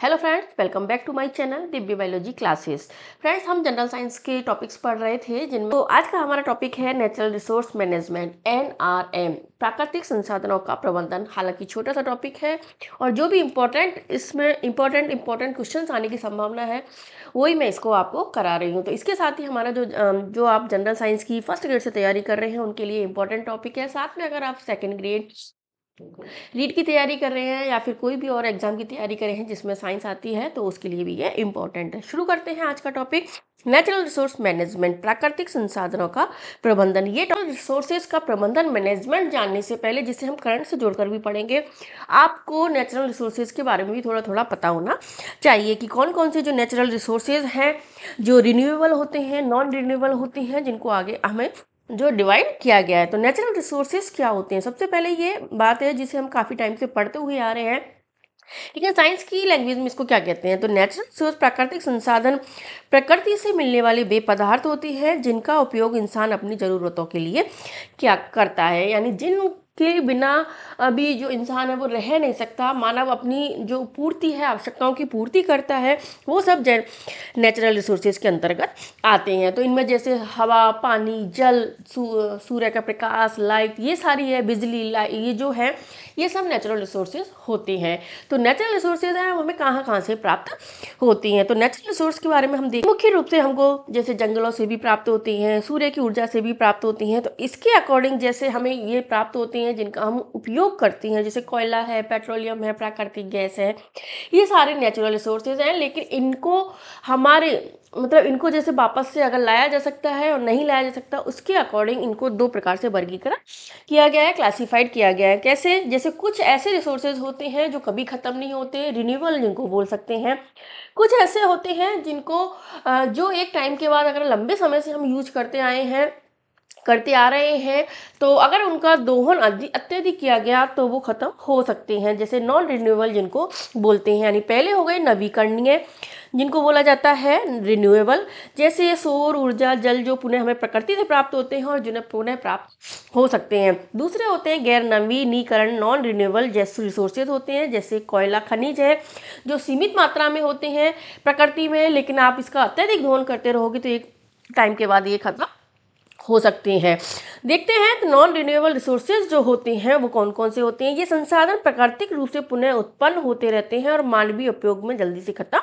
Hello friends, welcome back to my channel Divya biology classes. Friends, हम general science के topics पढ़ रहे थे जिनमें तो आज का हमारा टॉपिक है नेचुरल रिसोर्स मैनेजमेंट NRM, प्राकृतिक संसाधनों का प्रबंधन। हालांकि छोटा सा टॉपिक है और जो भी इम्पोर्टेंट क्वेश्चंस आने की संभावना है वही मैं इसको आपको करा रही हूँ। तो इसके साथ ही हमारा जो आप जनरल साइंस की फर्स्ट ग्रेड से तैयारी कर रहे हैं उनके लिए इंपॉर्टेंट टॉपिक है। साथ में अगर आप सेकेंड ग्रेड रीट की तैयारी कर रहे हैं या फिर कोई भी और एग्जाम की तैयारी कर रहे हैं जिसमें साइंस आती है तो उसके लिए भी ये इंपॉर्टेंट है। शुरू करते हैं आज का टॉपिक, नेचुरल रिसोर्स मैनेजमेंट, प्राकृतिक संसाधनों का प्रबंधन। ये रिसोर्सेज का प्रबंधन मैनेजमेंट जानने से पहले, जिसे हम करंट से जोड़कर भी पढ़ेंगे, आपको नेचुरल रिसोर्सेज के बारे में भी थोड़ा थोड़ा पता होना चाहिए कि कौन कौन से जो नेचुरल रिसोर्सेज हैं जो रिन्यूएबल होते हैं, नॉन रिन्यूएबल होते हैं, जिनको आगे हमें जो डिवाइड किया गया है। तो नेचुरल रिसोर्सेज क्या होते हैं? सबसे पहले ये बात है जिसे हम काफ़ी टाइम से पढ़ते हुए आ रहे हैं, ठीक है। साइंस की लैंग्वेज में इसको क्या कहते हैं? तो नेचुरल रिसोर्स प्राकृतिक संसाधन प्रकृति से मिलने वाले वे पदार्थ होती हैं जिनका उपयोग इंसान अपनी ज़रूरतों के लिए क्या करता है, यानी जिनके बिना अभी जो इंसान है वो रह नहीं सकता। मानव अपनी जो पूर्ति है, आवश्यकताओं की पूर्ति करता है, वो सब नेचुरल रिसोर्सेज के अंतर्गत आते हैं। तो इनमें जैसे हवा, पानी, जल, सूर्य का प्रकाश, लाइट, ये सारी है, बिजली, ये जो है ये सब नेचुरल रिसोर्सेज होते हैं। तो नेचुरल रिसोर्सेज हैं हमें कहाँ कहाँ से प्राप्त होती हैं? तो नेचुरल रिसोर्स के बारे में हम देखें, मुख्य रूप से हमको जैसे जंगलों से भी प्राप्त होती हैं, सूर्य की ऊर्जा से भी प्राप्त होती हैं। तो इसके अकॉर्डिंग जैसे हमें ये प्राप्त होती हैं जिनका हम उपयोग करते हैं, जैसे कोयला है, पेट्रोलियम है, प्राकृतिक गैस है, ये सारे नेचुरल रिसोर्सेज हैं। लेकिन इनको हमारे इनको जैसे वापस से अगर लाया जा सकता है और नहीं लाया जा सकता, उसके अकॉर्डिंग इनको दो प्रकार से वर्गीकरण किया गया है, क्लासिफाइड किया गया है। कैसे? जैसे कुछ ऐसे रिसोर्सेज होते हैं जो कभी खत्म नहीं होते, रिन्यूएबल जिनको बोल सकते हैं। कुछ ऐसे होते हैं जिनको जो एक टाइम के बाद अगर लंबे समय से हम यूज करते आ रहे हैं, तो अगर उनका दोहन अत्यधिक किया गया तो वो खत्म हो सकते हैं। जैसे नॉन रिन्यूएबल जिनको बोलते हैं, यानी पहले हो गए नवीकरणीय जिनको बोला जाता है रिन्यूएबल, जैसे सौर ऊर्जा, जल, जो पुनः हमें प्रकृति से प्राप्त होते हैं और जिन्हें पुनः प्राप्त हो सकते हैं। दूसरे होते हैं गैर नवीनीकरण, नॉन रिन्यूएबल जैसे रिसोर्सेज होते हैं, जैसे कोयला, खनिज है, जो सीमित मात्रा में होते हैं प्रकृति में, लेकिन आप इसका अत्यधिक दोहन करते रहोगे तो एक टाइम के बाद ये खत्म हो सकते हैं। देखते हैं तो नॉन रिन्यूएबल रिसोर्सेज जो होते हैं वो कौन कौन से होते हैं। ये संसाधन प्राकृतिक रूप से पुनः उत्पन्न होते रहते हैं और मानवीय उपयोग में जल्दी से खत्म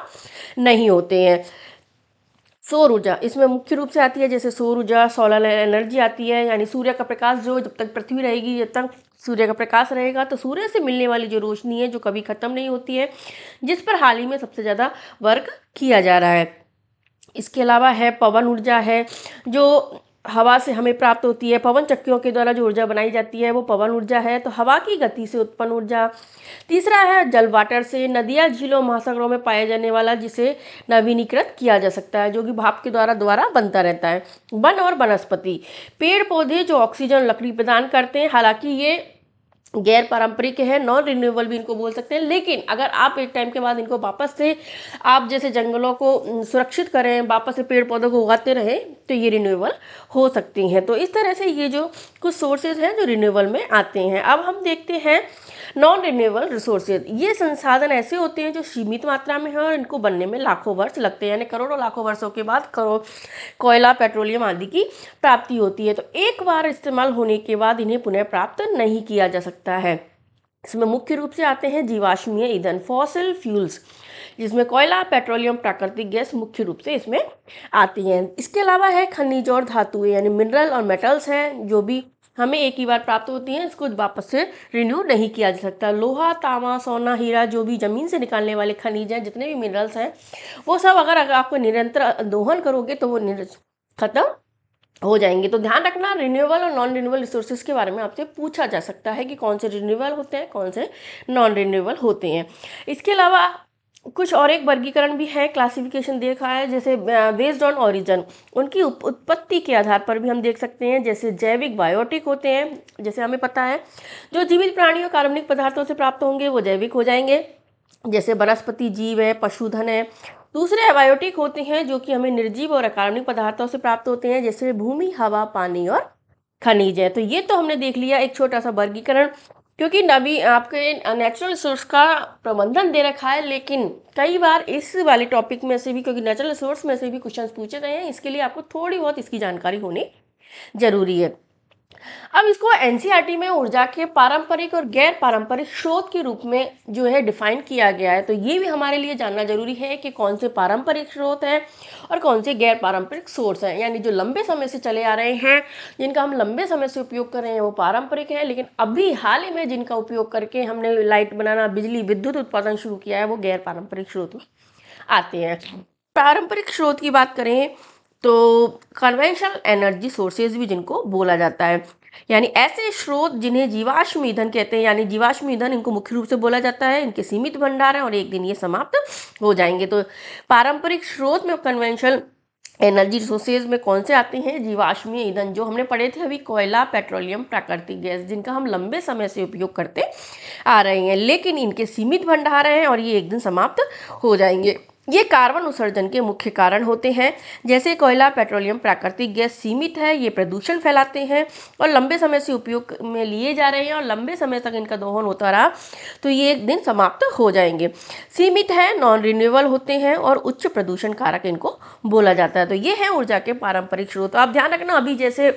नहीं होते हैं। सौर ऊर्जा इसमें मुख्य रूप से आती है, जैसे सौर ऊर्जा, सोलर एनर्जी आती है, यानी सूर्य का प्रकाश, जो जब तक पृथ्वी रहेगी, जब तक सूर्य का प्रकाश रहेगा, तो सूर्य से मिलने वाली जो रोशनी है जो कभी खत्म नहीं होती है, जिस पर हाल ही में सबसे ज़्यादा वर्क किया जा रहा है। इसके अलावा है पवन ऊर्जा है, जो हवा से हमें प्राप्त होती है। पवन चक्कियों के द्वारा जो ऊर्जा बनाई जाती है वो पवन ऊर्जा है, तो हवा की गति से उत्पन्न ऊर्जा। तीसरा है जल, वाटर से, नदियाँ, झीलों, महासागरों में पाया जाने वाला, जिसे नवीनीकृत किया जा सकता है, जो कि भाप के द्वारा बनता रहता है। वन और वनस्पति, पेड़ पौधे जो ऑक्सीजन, लकड़ी प्रदान करते हैं। हालांकि ये गैर पारंपरिक है, नॉन रिन्यूएबल भी इनको बोल सकते हैं, लेकिन अगर आप एक टाइम के बाद इनको वापस से आप जैसे जंगलों को सुरक्षित करें, वापस से पेड़ पौधों को उगाते रहें, तो ये रिन्यूएबल हो सकती हैं। तो इस तरह से ये जो कुछ सोर्सेज हैं जो रिन्यूएबल में आते हैं। अब हम देखते हैं नॉन रिन्यूएबल रिसोर्सेज। ये संसाधन ऐसे होते हैं जो सीमित मात्रा में हैं और इनको बनने में लाखों वर्ष लगते हैं, यानी करोड़ों लाखों वर्षों के बाद कोयला, पेट्रोलियम आदि की प्राप्ति होती है। तो एक बार इस्तेमाल होने के बाद इन्हें पुनः प्राप्त नहीं किया जा सकता है। इसमें मुख्य रूप से आते हैं जीवाश्मीय ईंधन, फॉसिल फ्यूल्स, जिसमें कोयला, पेट्रोलियम, प्राकृतिक गैस मुख्य रूप से इसमें आती हैं। इसके अलावा है खनिज और धातुएं, यानी मिनरल और मेटल्स हैं, जो भी हमें एक ही बार प्राप्त होती हैं, इसको वापस से रिन्यू नहीं किया जा सकता। लोहा, तांबा, सोना, हीरा, जो भी जमीन से निकालने वाले खनिज हैं, जितने भी मिनरल्स हैं, वो सब अगर आपको निरंतर दोहन करोगे तो वो खत्म हो जाएंगे। तो ध्यान रखना, रिन्यूएबल और नॉन रिन्यूएबल रिसोर्सेज के बारे में आपसे पूछा जा सकता है कि कौन से रिन्यूएबल होते हैं, कौन से नॉन रिन्यूएबल होते हैं। इसके अलावा कुछ और एक वर्गीकरण भी है, क्लासिफिकेशन देखा है, जैसे बेस्ड ऑन ओरिजिन, उनकी उत्पत्ति के आधार पर भी हम देख सकते हैं। जैसे जैविक, बायोटिक होते हैं, जैसे हमें पता है जो जीवित प्राणियों कार्बनिक पदार्थों से प्राप्त होंगे वो जैविक हो जाएंगे, जैसे वनस्पति जीव है, पशुधन है। दूसरे अबायोटिक होते हैं जो कि हमें निर्जीव और अकार्बनिक पदार्थों से प्राप्त होते हैं, जैसे भूमि, हवा, पानी और खनिज है। तो ये तो हमने देख लिया एक छोटा सा वर्गीकरण। क्योंकि नवी आपके नेचुरल रिसोर्स का प्रबंधन दे रखा है, लेकिन कई बार इस वाले टॉपिक में से भी, क्योंकि नेचुरल रिसोर्स में से भी क्वेश्चंस पूछे गए हैं, इसके लिए आपको थोड़ी बहुत इसकी जानकारी होनी जरूरी है। अब इसको एनसीईआरटी में ऊर्जा के पारंपरिक और गैर पारंपरिक स्रोत के रूप में जो है डिफाइन किया गया है। तो ये भी हमारे लिए जानना जरूरी है कि कौन से पारंपरिक स्रोत हैं और कौन से गैर पारंपरिक सोर्स हैं, यानी जो लंबे समय से चले आ रहे हैं, जिनका हम लंबे समय से उपयोग कर रहे हैं, वो पारंपरिक है, लेकिन अभी हाल ही में जिनका उपयोग करके हमने लाइट बनाना, बिजली, विद्युत उत्पादन शुरू किया है, वो गैर पारंपरिक स्रोत में आते हैं। पारंपरिक स्रोत की बात करें तो कन्वेंशनल एनर्जी सोर्सेज भी जिनको बोला जाता है, यानी ऐसे स्रोत जिन्हें जीवाश्म ईंधन कहते हैं, यानी जीवाश्म ईंधन इनको मुख्य रूप से बोला जाता है। इनके सीमित भंडार हैं और एक दिन ये समाप्त हो जाएंगे। तो पारंपरिक स्रोत में कन्वेंशनल एनर्जी रिसोर्सेज में कौन से आते हैं? जीवाश्मीय ईंधन जो हमने पढ़े थे अभी, कोयला, पेट्रोलियम, प्राकृतिक गैस, जिनका हम लंबे समय से उपयोग करते आ रहे हैं, लेकिन इनके सीमित भंडार हैं और ये एक दिन समाप्त हो जाएंगे। ये कार्बन उत्सर्जन के मुख्य कारण होते हैं। जैसे कोयला, पेट्रोलियम, प्राकृतिक गैस सीमित है, ये प्रदूषण फैलाते हैं और लंबे समय से उपयोग में लिए जा रहे हैं और लंबे समय तक इनका दोहन होता रहा, तो ये एक दिन समाप्त हो जाएंगे। सीमित है, नॉन रिन्यूएबल होते हैं और उच्च प्रदूषण कारक इनको बोला जाता है। तो ये है ऊर्जा के पारंपरिक स्रोत। आप ध्यान रखना, अभी जैसे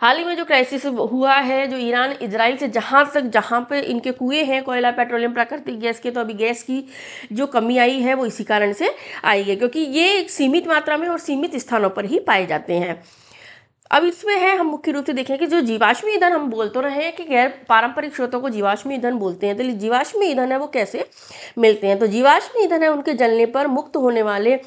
हाल ही में जो क्राइसिस हुआ है, जो ईरान इजराइल से जहाँ पे इनके कुएं हैं कोयला, पेट्रोलियम, प्राकृतिक गैस के, तो अभी गैस की जो कमी आई है वो इसी कारण से आई है, क्योंकि ये एक सीमित मात्रा में और सीमित स्थानों पर ही पाए जाते हैं। अब इसमें है, हम मुख्य रूप से देखें कि जो जीवाश्म ईंधन हम बोल तो रहे हैं कि गैर पारंपरिक स्रोतों को जीवाश्म ईंधन बोलते हैं, तो जीवाश्म ईंधन है वो कैसे मिलते हैं? तो जीवाश्म ईंधन है उनके जलने पर मुक्त होने वाले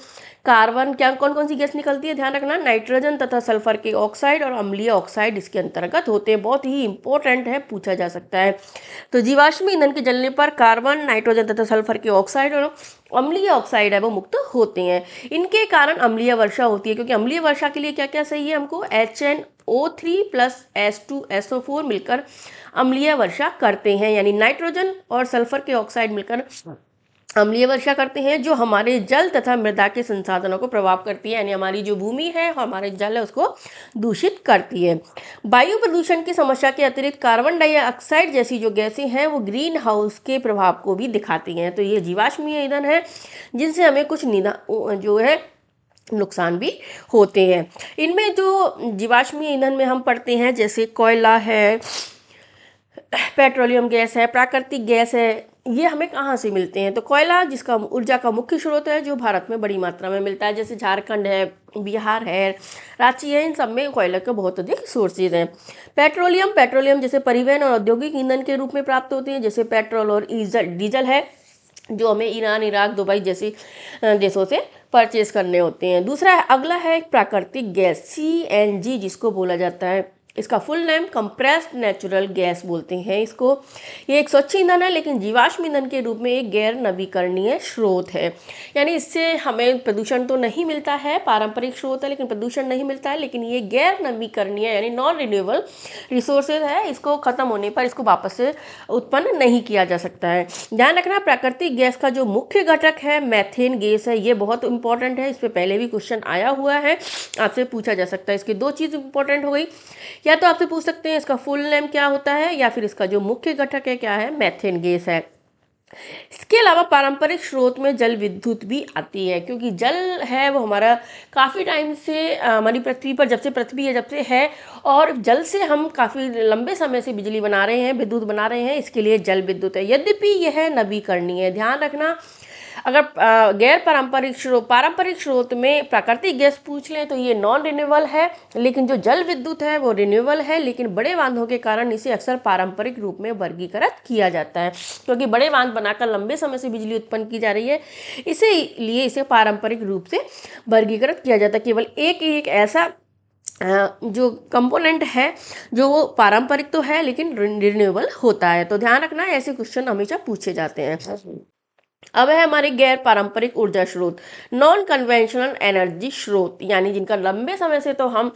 कार्बन, क्या कौन कौन सी गैस निकलती है? ध्यान रखना, नाइट्रोजन तथा सल्फर के ऑक्साइड और अम्लीय ऑक्साइड इसके अंतर्गत होते हैं। बहुत ही इंपॉर्टेंट है, पूछा जा सकता है। तो जीवाश्म ईंधन के जलने पर कार्बन, नाइट्रोजन तथा सल्फर के ऑक्साइड और अम्लीय ऑक्साइड है वो मुक्त होते हैं। इनके कारण अम्लीय वर्षा होती है, क्योंकि अम्लीय वर्षा के लिए क्या क्या चाहिए हमको? HNO3 प्लस H2SO4 मिलकर अम्लीय वर्षा करते हैं, यानी नाइट्रोजन और सल्फर के ऑक्साइड मिलकर अम्लीय वर्षा करते हैं, जो हमारे जल तथा मृदा के संसाधनों को प्रभाव करती है, यानी हमारी जो भूमि है, हमारे जल है, उसको दूषित करती है। वायु प्रदूषण की समस्या के अतिरिक्त कार्बन डाइऑक्साइड जैसी जो गैसें हैं वो ग्रीन हाउस के प्रभाव को भी दिखाती हैं। तो ये जीवाश्मीय ईंधन है जिनसे हमें कुछ जो है नुकसान भी होते हैं। इनमें जो जीवाश्मीय ईंधन में हम पढ़ते हैं, जैसे कोयला है, पेट्रोलियम गैस है, प्राकृतिक गैस है, ये हमें कहाँ से मिलते हैं? तो कोयला जिसका ऊर्जा का मुख्य स्रोत है, जो भारत में बड़ी मात्रा में मिलता है, जैसे झारखंड है, बिहार है, रांची है, इन सब में कोयला के बहुत अधिक सोर्सेज हैं। पेट्रोलियम जैसे परिवहन और औद्योगिक ईंधन के रूप में प्राप्त होते हैं, जैसे पेट्रोल और डीजल है, जो हमें ईरान, इराक, दुबई जैसे देशों से परचेज करने होते हैं। दूसरा अगला है प्राकृतिक गैस, CNG जिसको बोला जाता है। इसका full name compressed natural gas बोलते हैं इसको। ये एक स्वच्छ ईंधन है, लेकिन जीवाश्म ईंधन के रूप में एक गैर नवीकरणीय स्रोत है, यानी इससे हमें प्रदूषण तो नहीं मिलता है, पारंपरिक स्रोत है लेकिन प्रदूषण नहीं मिलता है, लेकिन ये गैर नवीकरणीय यानी नॉन रिन्यूएबल रिसोर्सेज है, इसको खत्म होने पर इसको वापस से उत्पन्न नहीं किया जा सकता है। ध्यान रखना, प्राकृतिक गैस का जो मुख्य घटक है मैथेन गैस है, ये बहुत इंपॉर्टेंट है, इस पर पहले भी क्वेश्चन आया हुआ है, आपसे पूछा जा सकता है। इसकी दो चीज़ इंपॉर्टेंट हो गई, या तो आपसे पूछ सकते हैं इसका फुल नेम क्या होता है, या फिर इसका जो मुख्य घटक है क्या है, मैथेन गैस है। इसके अलावा पारंपरिक स्रोत में जल विद्युत भी आती है, क्योंकि जल है वो हमारा काफ़ी टाइम से हमारी पृथ्वी पर, जब से पृथ्वी है जब से है, और जल से हम काफ़ी लंबे समय से बिजली बना रहे हैं, विद्युत बना रहे हैं, इसके लिए जल विद्युत है। यद्यपि यह नवीकरणीय है। ध्यान रखना, अगर गैर पारंपरिक स्रोत में प्राकृतिक गैस पूछ लें तो ये नॉन रिन्यूएबल है, लेकिन जो जल विद्युत है वो रिन्यूएबल है, लेकिन बड़े बांधों के कारण इसे अक्सर पारंपरिक रूप में वर्गीकृत किया जाता है, क्योंकि बड़े बांध बनाकर लंबे समय से बिजली उत्पन्न की जा रही है, इसीलिए इसे पारंपरिक रूप से वर्गीकृत किया जाता है। केवल एक ऐसा जो कंपोनेंट है जो वो पारंपरिक तो है लेकिन रिन्यूएबल होता है। तो ध्यान रखना, ऐसे क्वेश्चन हमेशा पूछे जाते हैं। अब है हमारे गैर पारंपरिक ऊर्जा स्रोत, नॉन कन्वेंशनल एनर्जी स्रोत, यानी जिनका लंबे समय से तो हम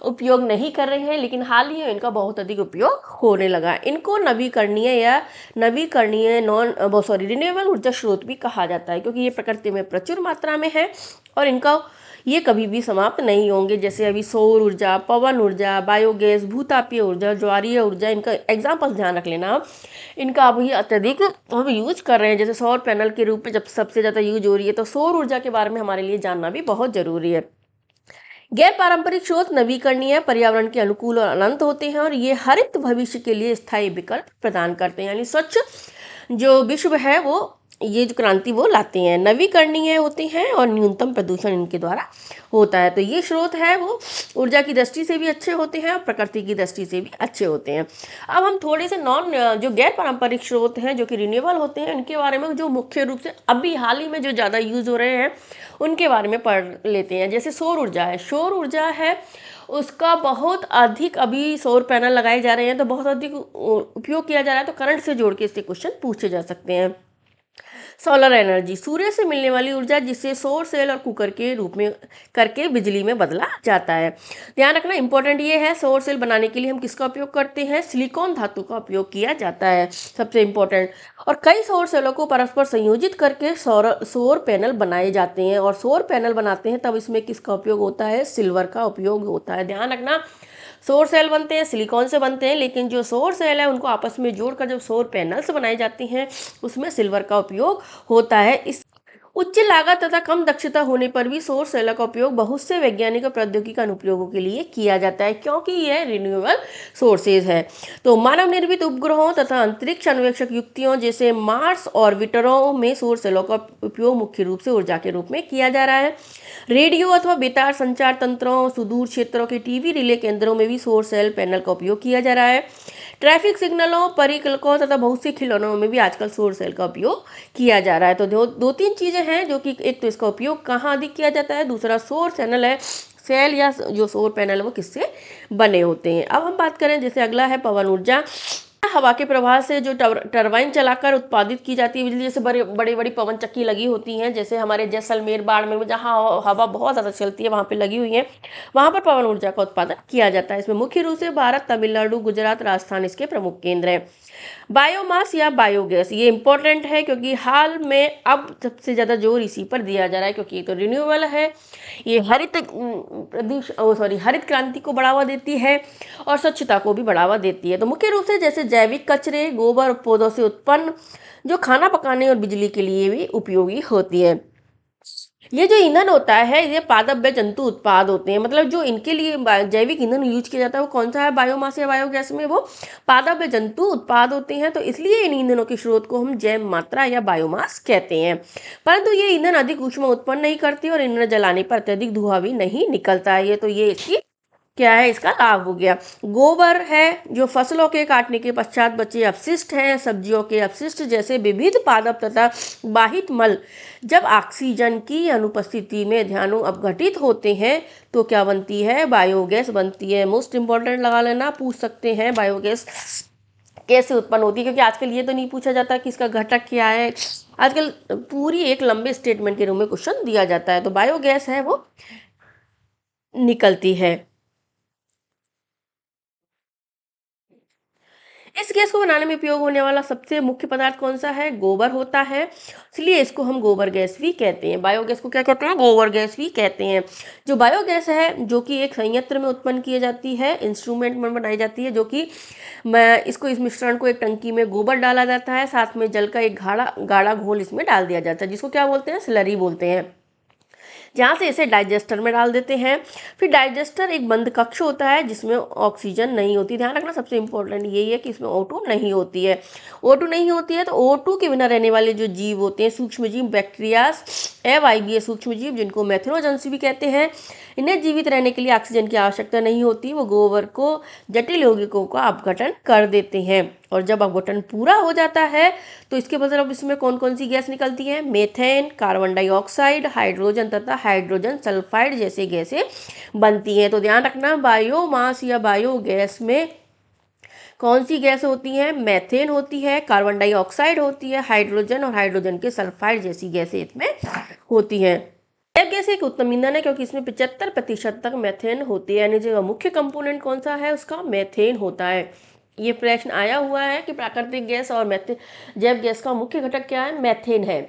उपयोग नहीं कर रहे हैं, लेकिन हाल ही में इनका बहुत अधिक उपयोग होने लगा। इनको नवीकरणीय या नवीकरणीय रिन्यूएबल ऊर्जा स्रोत भी कहा जाता है, क्योंकि ये प्रकृति में प्रचुर मात्रा में है और इनका ये कभी भी समाप्त नहीं होंगे। जैसे अभी सौर ऊर्जा, पवन ऊर्जा, बायोगैस, भूतापीय ऊर्जा, ज्वारीय ऊर्जा, इनका एग्जाम्पल ध्यान रख लेना आप। इनका अभी अत्यधिक हम यूज कर रहे हैं। जैसे सौर पैनल के रूप में जब सबसे ज़्यादा यूज हो रही है, तो सौर ऊर्जा के बारे में हमारे लिए जानना भी बहुत ज़रूरी है। गैर पारंपरिक स्रोत नवीकरणीय, पर्यावरण के अनुकूल और अनंत होते हैं और ये हरित भविष्य के लिए स्थायी विकल्प प्रदान करते हैं। यानी स्वच्छ जो विश्व है वो ये जो क्रांति वो लाते हैं, नवीकरणीय होते हैं और न्यूनतम प्रदूषण इनके द्वारा होता है। तो ये स्रोत है वो ऊर्जा की दृष्टि से भी अच्छे होते हैं और प्रकृति की दृष्टि से भी अच्छे होते हैं। अब हम थोड़े से जो गैर पारंपरिक स्रोत हैं जो कि रिन्यूएबल होते हैं, इनके बारे में जो मुख्य रूप से अभी हाल ही में जो ज़्यादा यूज हो रहे हैं उनके बारे में पढ़ लेते हैं। जैसे सौर ऊर्जा है, सौर ऊर्जा है उसका बहुत अधिक अभी सौर पैनल लगाए जा रहे हैं, तो बहुत अधिक उपयोग किया जा रहा है। तो करंट से जोड़ के इससे क्वेश्चन पूछे जा सकते हैं। सोलर एनर्जी, सूर्य से मिलने वाली ऊर्जा जिसे सौर सेल और कुकर के रूप में करके बिजली में बदला जाता है। ध्यान रखना इंपॉर्टेंट ये है, सौर सेल बनाने के लिए हम किसका उपयोग करते हैं? सिलिकॉन धातु का उपयोग किया जाता है, सबसे इंपॉर्टेंट। और कई सौर सेलों को परस्पर संयोजित करके सौर पैनल बनाए जाते हैं, और सौर पैनल बनाते हैं तब इसमें किसका उपयोग होता है? सिल्वर का उपयोग होता है। ध्यान रखना, सौर सेल बनते हैं सिलिकॉन से बनते हैं, लेकिन जो सौर सेल है उनको आपस में जोड़कर जब सौर पैनल्स बनाए जाते हैं उसमें सिल्वर का उपयोग होता है। इस उच्च लागत तथा कम दक्षता होने पर भी सौर सेल का उपयोग बहुत से वैज्ञानिक और प्रौद्योगिकी अनुप्रयोगों के लिए किया जाता है, क्योंकि यह रिन्यूएबल सोर्सेज है। तो मानव निर्मित उपग्रहों तथा अंतरिक्ष अन्वेषक युक्तियों जैसे मार्स ऑर्बिटरों में सौर सेलों का उपयोग मुख्य रूप से ऊर्जा के रूप में किया जा रहा है। रेडियो अथवा बेतार संचार तंत्रों, सुदूर क्षेत्रों के टीवी रिले केंद्रों में भी सौर सेल पैनल का उपयोग किया जा रहा है। ट्रैफिक सिग्नलों, परिकल्पकों तथा बहुत से खिलौनों में भी आजकल सौर सेल का उपयोग किया जा रहा है। तो दो तीन चीजें हैं जो कि एक तो इसका उपयोग कहाँ अधिक किया जाता है, दूसरा सौर चैनल है, सेल या जो सौर पैनल है वो किससे बने होते हैं। अब हम बात करें, जैसे अगला है पवन ऊर्जा। हवा के प्रवाह से जो टरबाइन चलाकर उत्पादित की जाती है बिजली, जैसे बड़ी बड़ी पवन चक्की लगी होती हैं, जैसे हमारे जैसलमेर, बाड़मेर में जहाँ हवा बहुत ज़्यादा चलती है वहाँ पे लगी हुई है, वहाँ पर पवन ऊर्जा का उत्पादन किया जाता है। इसमें मुख्य रूप से भारत, तमिलनाडु, गुजरात, राजस्थान इसके प्रमुख केंद्र हैं। बायोमास या बायोगैस, ये इंपॉर्टेंट है क्योंकि हाल में अब सबसे ज़्यादा जोर इसी पर दिया जा रहा है, क्योंकि ये तो रिन्यूएबल है, ये हरित क्रांति को बढ़ावा देती है और स्वच्छता को भी बढ़ावा देती है। तो मुख्य रूप से जैसे जैविक कचरे, गोबर और पौधों से उत्पन्न जो खाना पकाने और बिजली के लिए भी उपयोगी होती है। ये जो ईंधन होता है ये पादप जंतु उत्पाद होते हैं, मतलब जो इनके लिए जैविक ईंधन यूज किया जाता है वो कौन सा है? बायोमास या बायोगैस में वो पादप जंतु उत्पाद होते हैं। तो इसलिए इन ईंधनों के स्रोत को हम जैव मात्रा या बायोमास कहते हैं। परंतु ये ईंधन अधिक ऊष्मा उत्पन्न नहीं करती और ईंधन जलाने पर अत्यधिक धुआं भी नहीं निकलता है। ये तो ये इसकी क्या है, इसका लाभ हो गया। गोबर है जो फसलों के काटने के पश्चात बचे अपशिष्ट हैं, सब्जियों के अपशिष्ट जैसे विविध पादप तथा बाहित मल जब ऑक्सीजन की अनुपस्थिति में ध्यानु अपघटित होते हैं तो क्या बनती है? बायोगैस बनती है। मोस्ट इंपॉर्टेंट लगा लेना, पूछ सकते हैं बायोगैस कैसे उत्पन्न होती है, क्योंकि आजकल ये तो नहीं पूछा जाता कि इसका घटक क्या है, आजकल पूरी एक लंबे स्टेटमेंट के रूप में क्वेश्चन दिया जाता है। तो बायोगैस है वो निकलती है। इस गैस को बनाने में उपयोग होने वाला सबसे मुख्य पदार्थ कौन सा है? गोबर होता है, इसलिए इसको हम गोबर गैस भी कहते हैं। बायोगैस को क्या कहते हैं? गोबर गैस भी कहते हैं। जो बायोगैस है जो कि एक संयंत्र में उत्पन्न की जाती है, इंस्ट्रूमेंट में बनाई जाती है, जो कि इस मिश्रण को एक टंकी में गोबर डाला जाता है, साथ में जल का एक गाढ़ा घोल इसमें डाल दिया जाता है, जिसको क्या बोलते हैं? स्लरी बोलते हैं, जहाँ से इसे डाइजेस्टर में डाल देते हैं। फिर डाइजेस्टर एक बंद कक्ष होता है जिसमें ऑक्सीजन नहीं होती। ध्यान रखना सबसे इंपॉर्टेंट यही है कि इसमें O2 नहीं होती है। O2 नहीं होती है तो O2 के बिना रहने वाले जो जीव होते हैं, सूक्ष्म जीव, बैक्टीरियाज, अवायवीय सूक्ष्म जीव जिनको मेथनोजेंस भी कहते हैं, इन्हें जीवित रहने के लिए ऑक्सीजन की आवश्यकता नहीं होती। वो गोबर को जटिल यौगिकों का अपघटन कर देते हैं, और जब अपघटन पूरा हो जाता है तो इसके बदले इसमें कौन कौन सी गैस निकलती है? मेथेन, कार्बन डाइऑक्साइड, हाइड्रोजन तथा हाइड्रोजन सल्फाइड जैसे गैसें बनती हैं। तो ध्यान रखना, बायोमास या बायोगैस में कौन सी गैस होती है? मेथेन होती है, कार्बन डाइऑक्साइड होती है, हाइड्रोजन और हाइड्रोजन के सल्फाइड जैसी गैसें इसमें होती हैं। जैव गैस एक उत्तम ईंधन है क्योंकि इसमें 75% तक मेथेन होती है, यानी जो मुख्य कंपोनेंट कौन सा है उसका मेथेन होता है। ये प्रश्न आया हुआ है कि प्राकृतिक गैस और मेथेन, जैव गैस का मुख्य घटक क्या है, मेथेन है।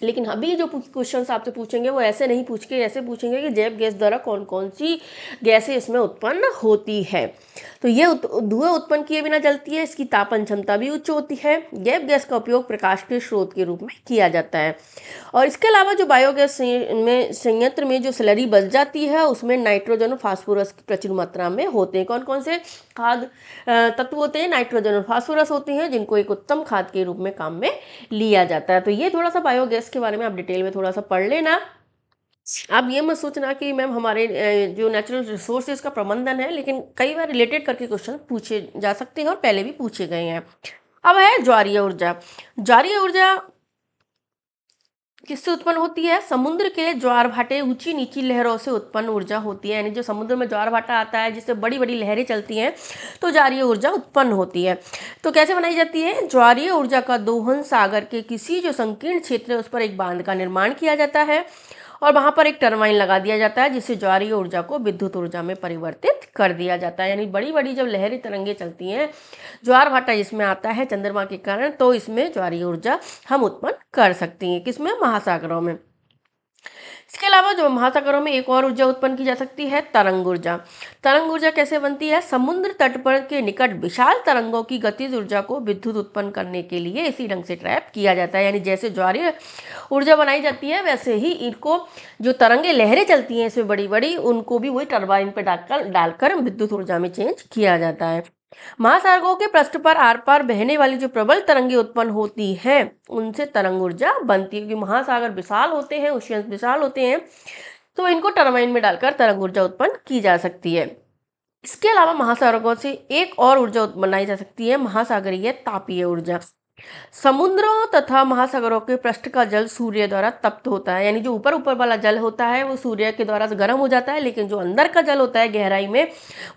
लेकिन अभी जो क्वेश्चन आपसे पूछेंगे वो ऐसे नहीं पूछ के ऐसे पूछेंगे कि जैव गैस द्वारा कौन कौन सी गैसें इसमें उत्पन्न होती है। तो ये धुआं उत्पन्न किए बिना जलती है, इसकी तापन क्षमता भी उच्च होती है। जैव गैस का उपयोग प्रकाश के स्रोत के रूप में किया जाता है। और इसके अलावा जो बायोगैस में संयंत्र में जो स्लरी बच जाती है उसमें नाइट्रोजन और फास्फोरस की प्रचुर मात्रा में होते हैं। कौन कौन से खाद तत्व होते हैं, नाइट्रोजन और फास्फोरस होते हैं, जिनको एक उत्तम खाद के रूप में काम में लिया जाता है। तो ये थोड़ा सा बायोगैस के बारे में आप डिटेल में थोड़ा सा पढ़ लेना। आप ये मत सोचना कि मैम हमारे जो नेचुरल रिसोर्सेज का प्रबंधन है, लेकिन कई बार रिलेटेड करके क्वेश्चन पूछे जा सकते हैं और पहले भी पूछे गए हैं। अब है ज्वारीय ऊर्जा। ज्वारीय ऊर्जा किससे उत्पन्न होती है, समुद्र के ज्वार भाटे ऊंची नीची लहरों से उत्पन्न ऊर्जा होती है। यानी जो समुद्र में ज्वार भाटा आता है जिससे बड़ी बड़ी लहरें चलती हैं तो ज्वारीय ऊर्जा उत्पन्न होती है। तो कैसे बनाई जाती है, ज्वारीय ऊर्जा का दोहन सागर के किसी जो संकीर्ण क्षेत्र है उस पर एक बांध का निर्माण किया जाता है और वहां पर एक टरबाइन लगा दिया जाता है जिससे ज्वारीय ऊर्जा को विद्युत ऊर्जा में परिवर्तित कर दिया जाता है। यानी बड़ी बड़ी जब लहरी तरंगे चलती हैं, ज्वार भाटा इसमें आता है चंद्रमा के कारण, तो इसमें ज्वारीय ऊर्जा हम उत्पन्न कर सकते हैं। किसमें, महासागरों में। इसके अलावा जो महासागरों में एक और ऊर्जा उत्पन्न की जा सकती है, तरंग ऊर्जा। तरंग ऊर्जा कैसे बनती है, समुद्र तट पर के निकट विशाल तरंगों की गतिज ऊर्जा को विद्युत उत्पन्न करने के लिए इसी ढंग से ट्रैप किया जाता है। यानी जैसे ज्वारीय ऊर्जा बनाई जाती है वैसे ही इनको जो तरंगे लहरें चलती हैं इसमें बड़ी बड़ी, उनको भी वही टरबाइन पर डालकर विद्युत ऊर्जा में चेंज किया जाता है। महासागरों के पृष्ठ पर आर पार बहने वाली जो प्रबल तरंगे उत्पन्न होती हैं उनसे तरंग ऊर्जा बनती है। क्योंकि महासागर विशाल होते हैं, ओशियंस विशाल होते हैं, तो इनको टरबाइन में डालकर तरंग ऊर्जा उत्पन्न की जा सकती है। इसके अलावा महासागरों से एक और ऊर्जा बनाई जा सकती है, महासागरीय तापीय ऊर्जा। समुद्रों तथा महासागरों के पृष्ठ का जल सूर्य द्वारा तप्त होता है। यानी जो ऊपर ऊपर वाला जल होता है वो सूर्य के द्वारा गर्म हो जाता है, लेकिन जो अंदर का जल होता है गहराई में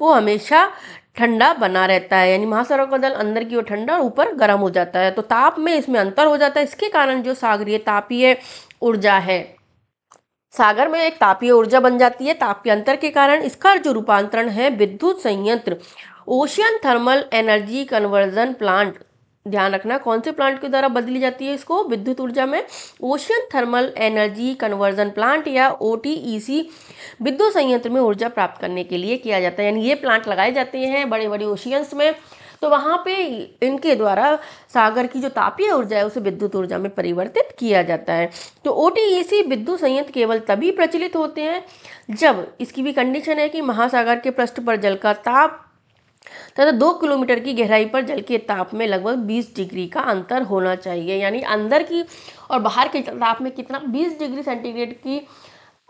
वो हमेशा ठंडा बना रहता है। यानी महासागरों का जल अंदर की ओर ठंडा और ऊपर गर्म हो जाता है, तो ताप में इसमें अंतर हो जाता है। इसके कारण जो सागरीय तापीय ऊर्जा है, सागर में एक तापीय ऊर्जा बन जाती है ताप के अंतर के कारण। इसका जो रूपांतरण है विद्युत संयंत्र, ocean thermal energy conversion plant, ध्यान रखना कौन से प्लांट के द्वारा बदली जाती है इसको विद्युत ऊर्जा में, ocean thermal energy conversion plant या OTEC विद्युत संयंत्र में ऊर्जा प्राप्त करने के लिए किया जाता है। यानी ये प्लांट लगाए जाते हैं बड़े बड़े ओशियंस में, तो वहाँ पे इनके द्वारा सागर की जो तापीय ऊर्जा है उसे विद्युत ऊर्जा में परिवर्तित किया जाता है। तो OTEC विद्युत संयंत्र केवल तभी प्रचलित होते हैं जब, इसकी भी कंडीशन है कि महासागर के पृष्ठ पर जल का ताप तथा 2 किलोमीटर की गहराई पर जल के ताप में लगभग 20 डिग्री का अंतर होना चाहिए। यानी अंदर की और बाहर के ताप में कितना, 20 डिग्री सेंटीग्रेड की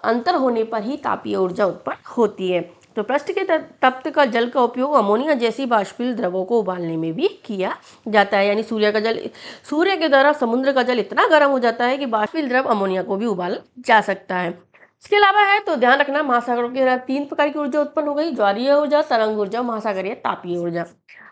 अंतर होने पर ही तापीय ऊर्जा उत्पन्न होती है। तो पृष्ठ के तप्त का जल का उपयोग अमोनिया जैसी बाष्पील द्रवों को उबालने में भी किया जाता है। यानी सूर्य के द्वारा समुद्र का जल इतना गर्म हो जाता है कि बाष्पील द्रव अमोनिया को भी उबाला जा सकता है। इसके अलावा है तो ध्यान रखना महासागरों की 3 प्रकार की ऊर्जा उत्पन्न हो गई, ज्वारीय ऊर्जा, तरंग ऊर्जा, महासागरीय तापीय ऊर्जा।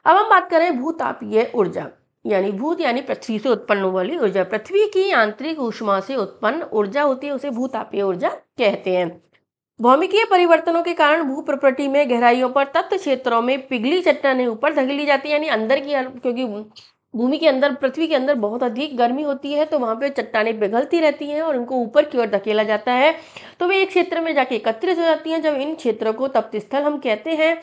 अब हम बात करें भूतापीय ऊर्जा, यानी भूत यानी पृथ्वी से उत्पन्न होने वाली ऊर्जा। पृथ्वी की आंतरिक ऊष्मा से उत्पन्न ऊर्जा होती है, उसे भूतापीय ऊर्जा कहते हैं। भौमिकीय परिवर्तनों के कारण भूप्रपटी में गहराइयों पर तप्त क्षेत्रों में पिघली चट्टानें ऊपर धकेली जाती है। यानी अंदर की, क्योंकि भूमि के अंदर, पृथ्वी के अंदर बहुत अधिक गर्मी होती है तो वहाँ पे चट्टानें पिघलती रहती हैं और उनको ऊपर की ओर धकेला जाता है, तो वे एक क्षेत्र में जाके एकत्रित हो जाती हैं। जब इन क्षेत्रों को तप्त स्थल हम कहते हैं।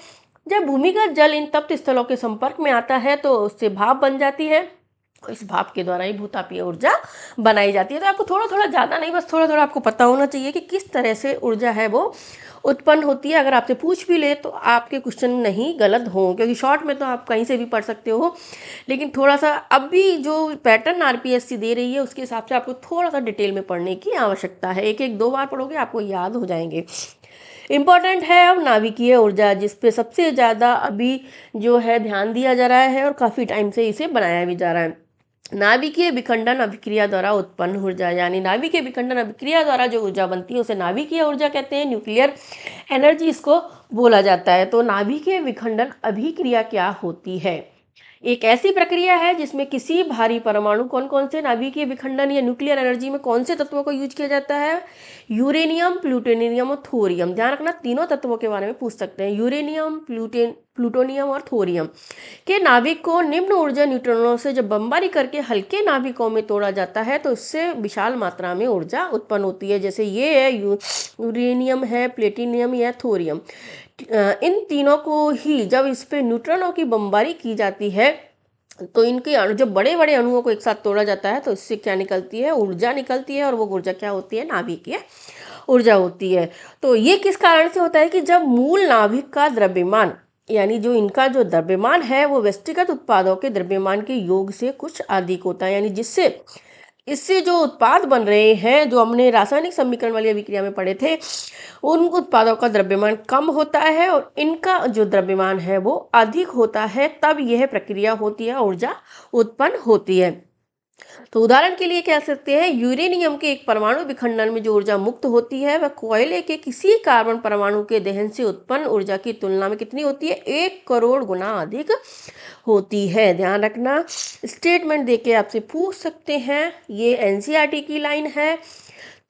जब भूमिगत जल इन तप्त स्थलों के संपर्क में आता है तो उससे भाप बन जाती है, इस भाप के द्वारा ही भूतापीय ऊर्जा बनाई जाती है। तो आपको थोड़ा थोड़ा, ज़्यादा नहीं, बस थोड़ा थोड़ा आपको पता होना चाहिए कि किस तरह से ऊर्जा है वो उत्पन्न होती है। अगर आपसे पूछ भी ले तो आपके क्वेश्चन नहीं गलत हों, क्योंकि शॉर्ट में तो आप कहीं से भी पढ़ सकते हो, लेकिन थोड़ा सा अब भी जो पैटर्न RPSC दे रही है उसके हिसाब से आपको थोड़ा सा डिटेल में पढ़ने की आवश्यकता है। एक एक 2 बार पढ़ोगे आपको याद हो जाएंगे। इम्पॉर्टेंट है अब नाभिकीय ऊर्जा, जिस पे सबसे ज़्यादा अभी जो है ध्यान दिया जा रहा है और काफ़ी टाइम से इसे बनाया भी जा रहा है। नाभिकीय विखंडन अभिक्रिया द्वारा उत्पन्न ऊर्जा, यानी नाभिकीय विखंडन अभिक्रिया द्वारा जो ऊर्जा बनती है उसे नाभिकीय ऊर्जा कहते हैं, न्यूक्लियर एनर्जी इसको बोला जाता है। तो नाभिकीय विखंडन अभिक्रिया क्या होती है, एक ऐसी प्रक्रिया है जिसमें किसी भारी परमाणु, कौन कौन से नाभिकीय विखंडन या न्यूक्लियर एनर्जी में कौन से तत्वों को यूज किया जाता है? यूरेनियम, प्लूटोनियम और थोरियम। ध्यान रखना, तीनों तत्वों के बारे में पूछ सकते हैं। यूरेनियम, प्लूटोनियम और थोरियम के नाभिक को निम्न ऊर्जा न्यूट्रॉनों से जब बमबारी करके हल्के नाभिकों में तोड़ा जाता है तो इससे विशाल मात्रा में ऊर्जा उत्पन्न होती है। जैसे ये है यूरेनियम है, प्लेटिनियम या थोरियम। इन तीनों को ही जब इस पे न्यूट्रॉनों की बमबारी की जाती है तो इनके अणु, जब बड़े बड़े अणुओं को एक साथ तोड़ा जाता है तो इससे क्या निकलती है? ऊर्जा निकलती है। और वो ऊर्जा क्या होती है? नाभिकीय ऊर्जा होती है। तो ये किस कारण से होता है कि जब मूल नाभिक का द्रव्यमान, यानी जो इनका जो द्रव्यमान है वो व्यक्तिगत उत्पादों के द्रव्यमान के योग से कुछ अधिक होता है। यानी जिससे इससे जो उत्पाद बन रहे हैं, जो हमने रासायनिक समीकरण वाली अभिक्रिया में पढ़े थे, उन उत्पादों का द्रव्यमान कम होता है और इनका जो द्रव्यमान है वो अधिक होता है, तब यह प्रक्रिया होती है, ऊर्जा उत्पन्न होती है। तो उदाहरण के लिए कह सकते हैं, यूरेनियम के एक परमाणु विखंडन में जो ऊर्जा मुक्त होती है वह कोयले के किसी कार्बन परमाणु के दहन से उत्पन्न ऊर्जा की तुलना में कितनी होती है? 1 करोड़ गुना अधिक होती है। ध्यान रखना, स्टेटमेंट देके आपसे पूछ सकते हैं। ये एनसीईआरटी की लाइन है,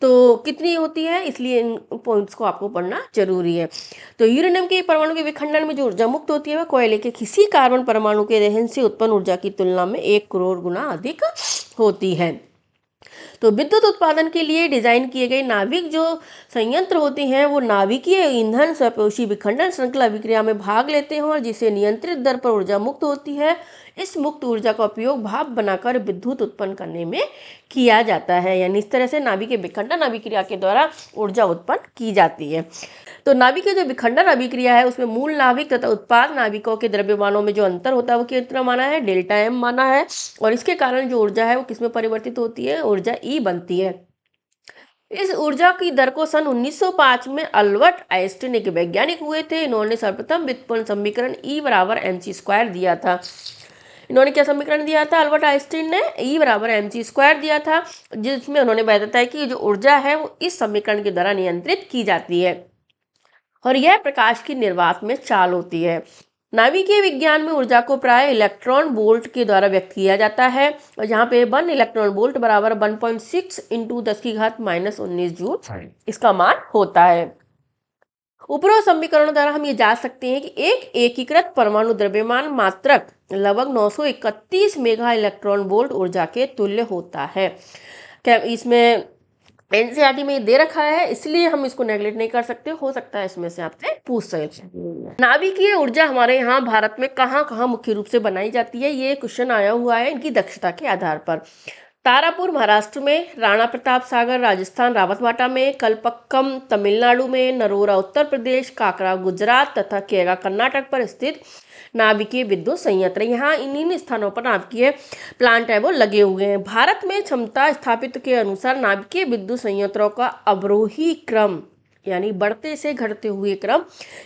तो कितनी होती है, इसलिए इन पॉइंट्स को आपको पढ़ना जरूरी है। तो यूरेनियम के परमाणु के विखंडन में जो ऊर्जा मुक्त होती है वह कोयले के किसी कार्बन परमाणु के दहन से उत्पन्न ऊर्जा की तुलना में 1 करोड़ गुना अधिक होती है। तो विद्युत उत्पादन के लिए डिजाइन किए गए नाभिक जो संयंत्र होते हैं वो नाभिकीय ईंधन स्वपोषी विखंडन श्रृंखला विक्रिया में भाग लेते हैं और जिसे नियंत्रित दर पर ऊर्जा मुक्त होती है। इस मुक्त ऊर्जा का उपयोग भाप बनाकर विद्युत उत्पन्न करने में किया जाता है। यानी इस तरह से नाभिकीय विखंडन अभिक्रिया के द्वारा ऊर्जा उत्पन्न की जाती है। तो नाभिकीय जो विखंडन अभिक्रिया है उसमें मूल नाभिक तथा उत्पाद नाभिकों के द्रव्यमानों में जो अंतर होता है वो कितना माना है? डेल्टा एम माना है। और इसके कारण जो ऊर्जा है वो किसमें परिवर्तित होती है? ऊर्जा ई बनती है। इस ऊर्जा की दर को सन 1905 में अल्बर्ट आइंस्टीन एक वैज्ञानिक हुए थे। इन्होंने सर्वप्रथम व्युत्पन्न समीकरण E बराबर mc² दिया था। इन्होंने क्या समीकरण दिया था? अल्बर्ट आइंस्टीन ने E बराबर mc² दिया था, जिसमें उन्होंने बताया कि जो ऊर्जा है वो इस समीकरण के द्वारा नियंत्रित की जाती है और यह प्रकाश की निर्वात में चाल होती है। नाभिकीय विज्ञान में ऊर्जा को प्राय इलेक्ट्रॉन वोल्ट के द्वारा व्यक्त किया जाता है और जहाँ पे 1 इलेक्ट्रॉन वोल्ट बराबर 1.6 इंटू 10⁻⁻19 जूल इसका मान होता है। उपरोक्त समीकरणों द्वारा हम ये जान सकते हैं कि एक एकीकृत परमाणु द्रव्यमान मात्रक लगभग 931 मेगा इलेक्ट्रॉन वोल्ट ऊर्जा के तुल्य होता है। क्या इसमें एनसीईआरटी में दे रखा है, इसलिए हम इसको नेगलेक्ट नहीं कर सकते। हो सकता है इसमें से आपसे पूछ सकते हैं। नाभिकीय ऊर्जा हमारे यहाँ भारत में कहाँ कहाँ मुख्य रूप से बनाई जाती है, ये क्वेश्चन आया हुआ है इनकी दक्षता के आधार पर। तारापुर महाराष्ट्र में, राणा प्रताप सागर राजस्थान रावतभाटा में, कलपक्कम तमिलनाडु में, नरोरा उत्तर प्रदेश, काकरा गुजरात तथा केगा कर्नाटक पर स्थित नाभिकीय विद्युत संयंत्र, यहाँ इन स्थानों पर नाभिकीय प्लांट है वो लगे हुए हैं। भारत में क्षमता स्थापित के अनुसार नाभिकीय विद्युत संयंत्रों का अवरोही क्रम यानी बढ़ते से घटते हुए क्रम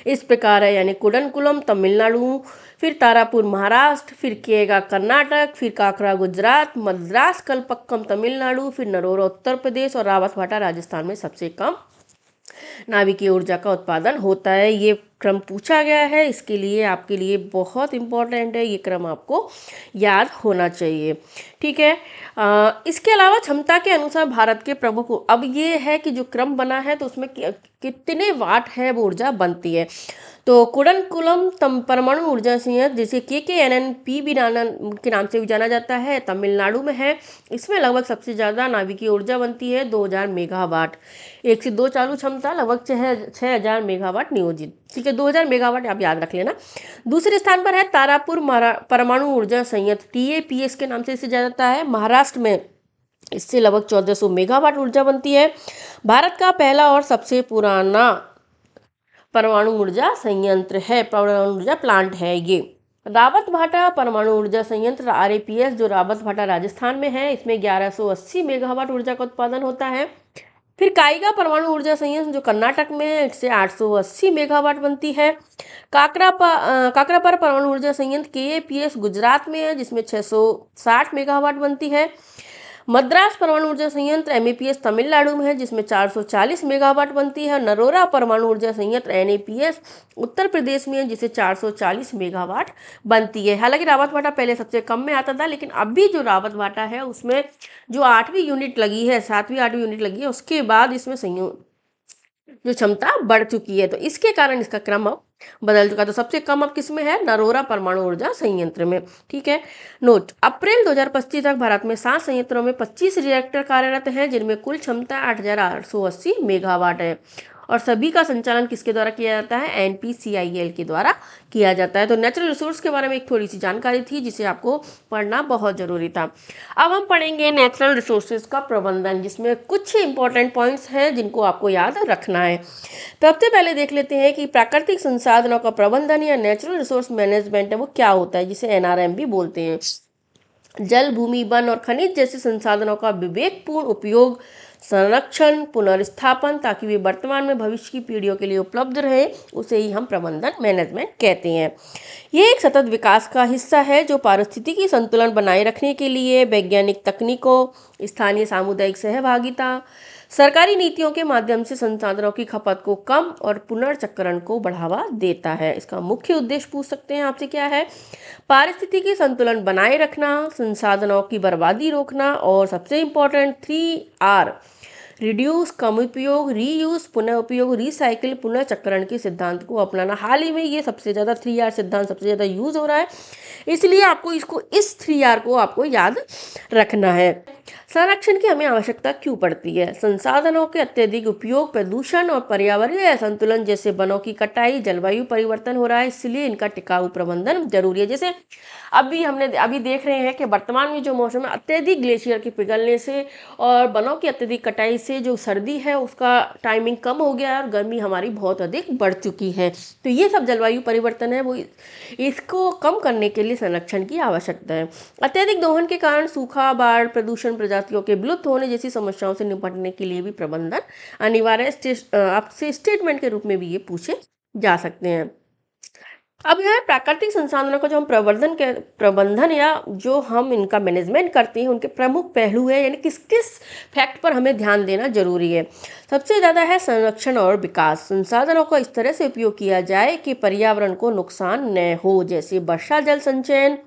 इस प्रकार है। यानी कुडनकुलम तमिलनाडु, फिर तारापुर महाराष्ट्र, फिर केगा कर्नाटक, फिर काकरा गुजरात, मद्रास कलपक्कम तमिलनाडु, फिर नरोरा उत्तर प्रदेश और रावतभाटा राजस्थान में सबसे कम नाभिकीय ऊर्जा का उत्पादन होता है। ये क्रम पूछा गया है, इसके लिए आपके लिए बहुत इंपॉर्टेंट है, ये क्रम आपको याद होना चाहिए। ठीक है, इसके अलावा क्षमता के अनुसार भारत के प्रमुख, अब ये है कि जो क्रम बना है तो उसमें कितने वाट है वो ऊर्जा बनती है। तो कुडनकुलम परमाणु ऊर्जा संयंत्र जिसे KKNNPB के नाम से भी जाना जाता है, तमिलनाडु में है। इसमें लगभग सबसे ज़्यादा नाभिकीय ऊर्जा बनती है 2000 मेगावाट। 1 से 2 चालू क्षमता लगभग 6000 मेगावाट नियोजित। ठीक है, 2000 मेगावाट आप याद रख लेना। दूसरे स्थान पर है तारापुर परमाणु ऊर्जा संयंत्र, TAPS के नाम से इसे जाना जाता है, महाराष्ट्र में। इससे लगभग 1400 मेगावाट ऊर्जा बनती है। भारत का पहला और सबसे पुराना परमाणु ऊर्जा संयंत्र है, परमाणु ऊर्जा प्लांट है ये। रावतभाटा परमाणु ऊर्जा संयंत्र RAPS जो रावतभाटा राजस्थान में है, इसमें 1180 मेगावाट ऊर्जा का उत्पादन होता है। फिर काइगा परमाणु ऊर्जा संयंत्र जो कर्नाटक में है, इससे 880 मेगावाट बनती है। काकरापर परमाणु ऊर्जा संयंत्र KAPS गुजरात में है, जिसमें 660 मेगावाट बनती है। मद्रास परमाणु ऊर्जा संयंत्र एमईपीएस तमिलनाडु में है, जिसमें 440 मेगावाट बनती है। नरोरा परमाणु ऊर्जा संयंत्र एनएपीएस उत्तर प्रदेश में है, जिसे 440 मेगावाट बनती है। हालांकि रावत भाटा पहले सबसे कम में आता था, लेकिन अभी जो रावत भाटा है उसमें जो 8वीं यूनिट लगी है, 7वीं 8वीं यूनिट लगी है, उसके बाद इसमें जो क्षमता बढ़ चुकी है, तो इसके कारण इसका क्रम अब बदल चुका है। तो सबसे कम अब किसमें है? नरोरा परमाणु ऊर्जा संयंत्र में। ठीक है। नोट, अप्रैल 2025 तक भारत में 7 संयंत्रों में 25 रिएक्टर कार्यरत हैं, जिनमें कुल क्षमता 8,880 मेगावाट है, और सभी का संचालन किसके द्वारा किया जाता है? एनपीसीआईएल के द्वारा किया जाता है। तो नेचुरल रिसोर्स के बारे में एक थोड़ी सी जानकारी थी, जिसे आपको पढ़ना बहुत जरूरी था। अब हम पढ़ेंगे नेचुरल रिसोर्सेज का प्रबंधन, जिसमें कुछ इंपॉर्टेंट पॉइंट्स हैं जिनको आपको याद रखना है। सबसे पहले देख लेते हैं कि प्राकृतिक संसाधनों का प्रबंधन या नेचुरल रिसोर्स मैनेजमेंट है वो क्या होता है, जिसे एनआरएम भी बोलते हैं। जल, भूमि, वन और खनिज जैसे संसाधनों का विवेकपूर्ण उपयोग, संरक्षण, पुनर्स्थापन, ताकि वे वर्तमान में भविष्य की पीढ़ियों के लिए उपलब्ध रहे, उसे ही हम प्रबंधन मैनेजमेंट कहते हैं। ये एक सतत विकास का हिस्सा है जो पारिस्थितिकी संतुलन बनाए रखने के लिए वैज्ञानिक तकनीकों, स्थानीय सामुदायिक सहभागिता, सरकारी नीतियों के माध्यम से संसाधनों की खपत को कम और पुनर्चक्रण को बढ़ावा देता है। इसका मुख्य उद्देश्य पूछ सकते हैं आपसे क्या है? पारिस्थितिकी संतुलन बनाए रखना, संसाधनों की बर्बादी रोकना, और सबसे इंपॉर्टेंट 3R रिड्यूस कम उपयोग, रीयूज पुनः उपयोग, रिसाइकिल पुनर्चक्रण के सिद्धांत को अपनाना। हाल ही में ये सबसे ज़्यादा 3R सिद्धांत सबसे ज़्यादा यूज हो रहा है, इसलिए आपको इस 3R को आपको याद रखना है। संरक्षण की हमें आवश्यकता क्यों पड़ती है? संसाधनों के अत्यधिक उपयोग, प्रदूषण और पर्यावरणीय असंतुलन जैसे वनों की कटाई, जलवायु परिवर्तन हो रहा है, इसलिए इनका टिकाऊ प्रबंधन जरूरी है। जैसे अभी देख रहे हैं कि वर्तमान में जो मौसम है, अत्यधिक ग्लेशियर के पिघलने से और वनों की अत्यधिक कटाई से जो सर्दी है उसका टाइमिंग कम हो गया है और गर्मी हमारी बहुत अधिक बढ़ चुकी है। तो ये सब जलवायु परिवर्तन है, वो इसको कम करने के लिए संरक्षण की आवश्यकता है। अत्यधिक दोहन के कारण सूखा, बाढ़, प्रदूषण, प्रजातियों के विलुप्त होने जैसी समस्याओं से निपटने के लिए भी प्रबंधन अनिवार्य आपसे स्टेटमेंट के रूप में भी ये पूछे जा सकते हैं। अब यह प्राकृतिक संसाधनों का जो हम प्रबंधन या जो हम इनका मैनेजमेंट करते हैं, उनके प्रमुख पहलू है, यानी किस किस फैक्ट पर हमें ध्यान देना जरूरी है। सबसे ज़्यादा है संरक्षण और विकास। संसाधनों का इस तरह से उपयोग किया जाए कि पर्यावरण को नुकसान न हो, जैसे वर्षा जल संचयन,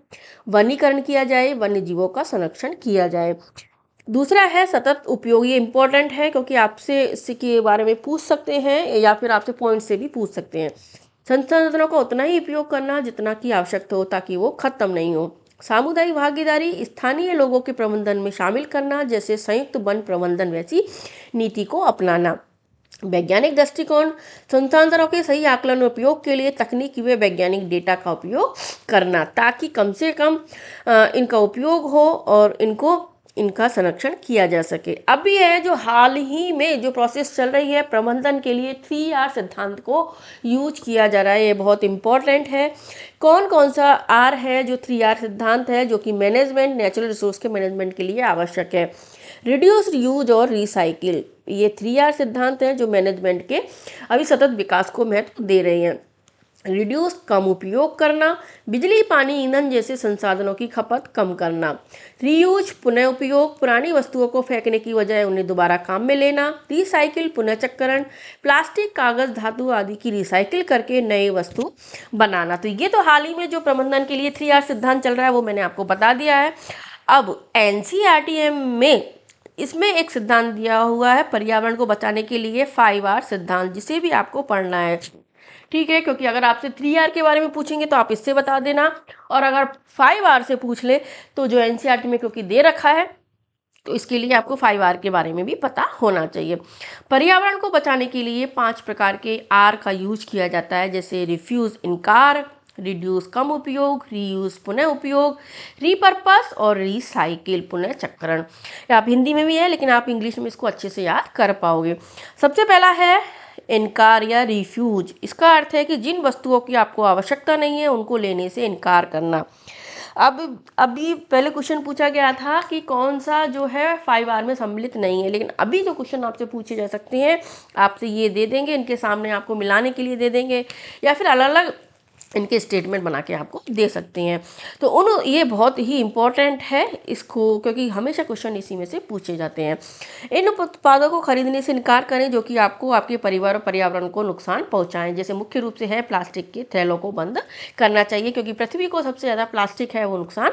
वनीकरण किया जाए, वन्य जीवों का संरक्षण किया जाए। दूसरा है सतत उपयोग। ये इंपॉर्टेंट है क्योंकि आपसे इसके बारे में पूछ सकते हैं या फिर आपसे पॉइंट से भी पूछ सकते हैं। संसाधनों का उतना ही उपयोग करना जितना की आवश्यकता हो, ताकि वो खत्म नहीं हो। सामुदायिक भागीदारी, स्थानीय लोगों के प्रबंधन में शामिल करना, जैसे संयुक्त वन प्रबंधन वैसी नीति को अपनाना। वैज्ञानिक दृष्टिकोण, संसाधनों के सही आकलन और उपयोग के लिए तकनीकी व वैज्ञानिक डेटा का उपयोग करना, ताकि कम से कम इनका उपयोग हो और इनका संरक्षण किया जा सके। अभी है जो हाल ही में जो प्रोसेस चल रही है प्रबंधन के लिए, 3R सिद्धांत को यूज किया जा रहा है। ये बहुत इंपॉर्टेंट है। कौन कौन सा R है जो 3R सिद्धांत है, जो कि मैनेजमेंट, नेचुरल रिसोर्स के मैनेजमेंट के लिए आवश्यक है? रिड्यूस, यूज और रिसाइकिल, ये 3R सिद्धांत है जो मैनेजमेंट के अभी सतत विकास को महत्व दे रहे हैं। रिड्यूस, कम उपयोग करना, बिजली, पानी, ईंधन जैसे संसाधनों की खपत कम करना। रीयूज, पुनः उपयोग, पुरानी वस्तुओं को फेंकने की बजाय उन्हें दोबारा काम में लेना। रिसाइकिल, पुनःचक्रण, प्लास्टिक, कागज, धातु आदि की रिसाइकिल करके नई वस्तु बनाना। तो ये तो हाल ही में जो प्रबंधन के लिए 3R सिद्धांत चल रहा है वो मैंने आपको बता दिया है। अब NCERT में इसमें एक सिद्धांत दिया हुआ है पर्यावरण को बचाने के लिए, 5R सिद्धांत, जिसे भी आपको पढ़ना है। ठीक है, क्योंकि अगर आपसे 3R के बारे में पूछेंगे तो आप इससे बता देना, और अगर 5R से पूछ ले तो जो NCERT में क्योंकि दे रखा है तो इसके लिए आपको 5R के बारे में भी पता होना चाहिए। पर्यावरण को बचाने के लिए 5 प्रकार के R का यूज किया जाता है, जैसे रिफ्यूज, इनकार, रिड्यूस, कम उपयोग, रीयूज, पुनः उपयोग, रीपर्पस और रिसाइकिल, पुनः चक्रण। आप हिंदी में भी है लेकिन आप इंग्लिश में इसको अच्छे से याद कर पाओगे। सबसे पहला है इनकार या रिफ्यूज। इसका अर्थ है कि जिन वस्तुओं की आपको आवश्यकता नहीं है उनको लेने से इनकार करना। अब अभी पहले क्वेश्चन पूछा गया था कि कौन सा जो है 5R में सम्मिलित नहीं है, लेकिन अभी जो क्वेश्चन आपसे पूछे जा सकते हैं आपसे ये दे देंगे, इनके सामने आपको मिलाने के लिए दे देंगे, या फिर अलग अलग इनके स्टेटमेंट बना के आपको दे सकते हैं। तो उन ये बहुत ही इम्पोर्टेंट है इसको, क्योंकि हमेशा क्वेश्चन इसी में से पूछे जाते हैं। इन उत्पादों को खरीदने से इनकार करें जो कि आपको, आपके परिवार और पर्यावरण को नुकसान पहुंचाएं। जैसे मुख्य रूप से है प्लास्टिक के थैलों को बंद करना चाहिए, क्योंकि पृथ्वी को सबसे ज़्यादा प्लास्टिक है वो नुकसान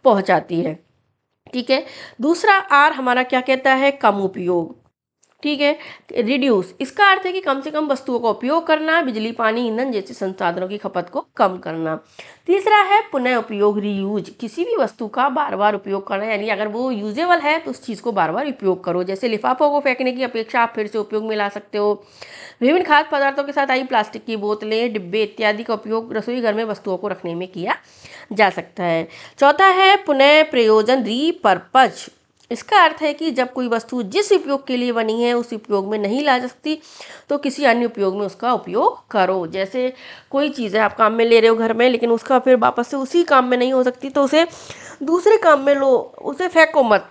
पहुँचाती है। ठीक है। दूसरा आर हमारा क्या कहता है, कम उपयोग। ठीक है। रिड्यूस, इसका अर्थ है कि कम से कम वस्तुओं का उपयोग करना, बिजली, पानी, ईंधन जैसे संसाधनों की खपत को कम करना। तीसरा है पुनः उपयोग, रीयूज, किसी भी वस्तु का बार बार उपयोग करना, यानी अगर वो यूजेबल है तो उस चीज़ को बार बार उपयोग करो। जैसे लिफाफों को फेंकने की अपेक्षा आप फिर से उपयोग में ला सकते हो। विभिन्न खाद्य पदार्थों के साथ आई प्लास्टिक की बोतलें, डिब्बे इत्यादि का उपयोग रसोई घर में वस्तुओं को रखने में किया जा सकता है। चौथा है पुनः प्रयोजन, रीपर्पज। इसका अर्थ है कि जब कोई वस्तु जिस उपयोग के लिए बनी है उस उपयोग में नहीं ला सकती तो किसी अन्य उपयोग में उसका उपयोग करो। जैसे कोई चीज़ है आप काम में ले रहे हो घर में, लेकिन उसका फिर वापस से उसी काम में नहीं हो सकती तो उसे दूसरे काम में लो, उसे फेंको मत।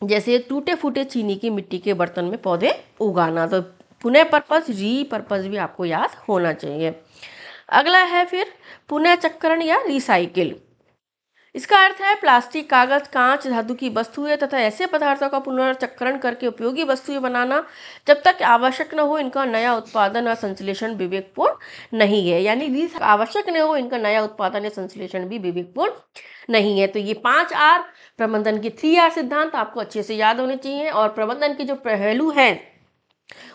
जैसे टूटे फूटे चीनी की मिट्टी के बर्तन में पौधे उगाना। तो पुनः पर्पज, रीपर्पज भी आपको याद होना चाहिए। अगला है फिर पुनः चक्रण या रिसाइकिल। इसका अर्थ है प्लास्टिक, कागज, कांच, धातु की वस्तुएं तथा ऐसे पदार्थों का पुनर्चक्रण करके उपयोगी वस्तुएं बनाना। जब तक आवश्यक न हो इनका नया उत्पादन और संश्लेषण विवेकपूर्ण नहीं है। यानी आवश्यक न हो इनका नया उत्पादन या संश्लेषण भी विवेकपूर्ण नहीं है। तो ये 5 आर प्रबंधन की 3R सिद्धांत आपको अच्छे से याद होने चाहिए, और प्रबंधन के जो पहलू हैं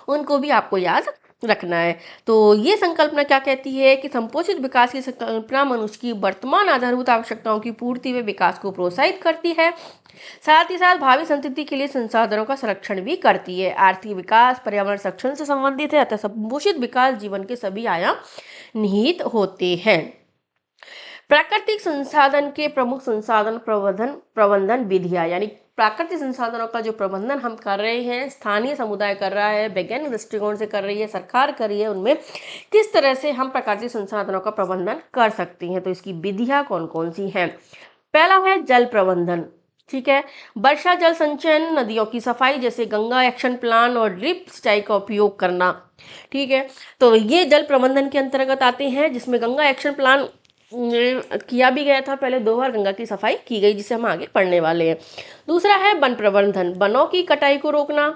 उनको भी आपको याद रखना है। तो ये संकल्पना क्या कहती है कि संपोषित विकास की संकल्पना मनुष्य की वर्तमान आधारभूत आवश्यकताओं की पूर्ति व विकास को प्रोत्साहित करती है, साथ ही साथ भावी संतति के लिए संसाधनों का संरक्षण भी करती है। आर्थिक विकास पर्यावरण संरक्षण से संबंधित है, अतः संपोषित विकास जीवन के सभी आयाम निहित होते हैं। प्राकृतिक संसाधन के प्रमुख संसाधन प्रबंधन विधियां, यानी प्राकृतिक संसाधनों का जो प्रबंधन हम कर रहे हैं, स्थानीय समुदाय कर रहा है, वैज्ञानिक दृष्टिकोण से कर रही है, सरकार कर रही है, उनमें किस तरह से हम प्राकृतिक संसाधनों का प्रबंधन कर सकती हैं। तो इसकी विधियां कौन कौन सी हैं। पहला है जल प्रबंधन। ठीक है। वर्षा जल संचयन, नदियों की सफाई जैसे गंगा एक्शन प्लान और ड्रिप सिंचाई का उपयोग करना। ठीक है। तो ये जल प्रबंधन के अंतर्गत आते हैं, जिसमें गंगा एक्शन प्लान किया भी गया था, पहले 2 बार गंगा की सफाई की गई, जिसे हम आगे पढ़ने वाले हैं। दूसरा है वन प्रबंधन, वनों की कटाई को रोकना,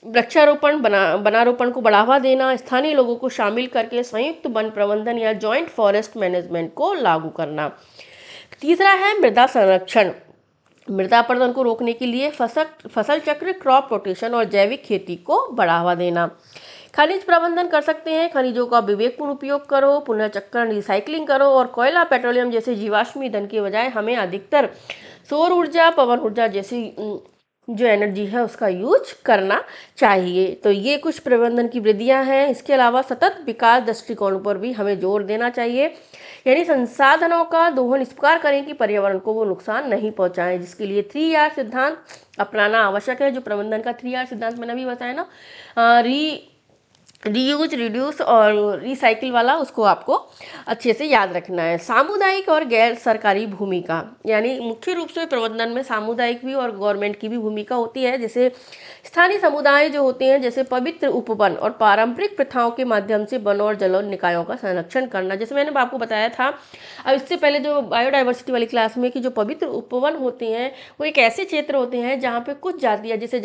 वृक्षारोपण, वनारोपण को बढ़ावा देना, स्थानीय लोगों को शामिल करके संयुक्त वन प्रबंधन या जॉइंट फॉरेस्ट मैनेजमेंट को लागू करना। तीसरा है मृदा संरक्षण, मृदा अपरदन को रोकने के लिए फसल चक्र, क्रॉप रोटेशन और जैविक खेती को बढ़ावा देना। खनिज प्रबंधन कर सकते हैं, खनिजों का विवेकपूर्ण उपयोग करो, पुनर्चक्रण रिसाइकलिंग करो, और कोयला पेट्रोलियम जैसे जीवाश्म ईंधन के बजाय हमें अधिकतर सौर ऊर्जा, पवन ऊर्जा जैसी जो एनर्जी है उसका यूज करना चाहिए। तो ये कुछ प्रबंधन की विधियां हैं। इसके अलावा सतत विकास दृष्टिकोण पर भी हमें जोर देना चाहिए, यानी संसाधनों का दोहन इस प्रकार करें कि पर्यावरण को वो नुकसान नहीं पहुंचाएं, जिसके लिए 3R सिद्धांत अपनाना आवश्यक है। जो प्रबंधन का 3R सिद्धांत मैंने अभी बताया ना, रीयूज, रिड्यूस और रिसाइकिल वाला, उसको आपको अच्छे से याद रखना है। सामुदायिक और गैर सरकारी भूमिका, यानी मुख्य रूप से प्रबंधन में सामुदायिक भी और गवर्नमेंट की भी भूमिका होती है। जैसे स्थानीय समुदाय जो होते हैं, जैसे पवित्र उपवन और पारंपरिक प्रथाओं के माध्यम से वन और जल निकायों का संरक्षण करना। जैसे मैंने आपको बताया था अब इससे पहले जो बायोडाइवर्सिटी वाली क्लास में, कि जो पवित्र उपवन होते हैं वो एक ऐसे क्षेत्र होते हैं जहाँ पे कुछ जातियाँ, जैसे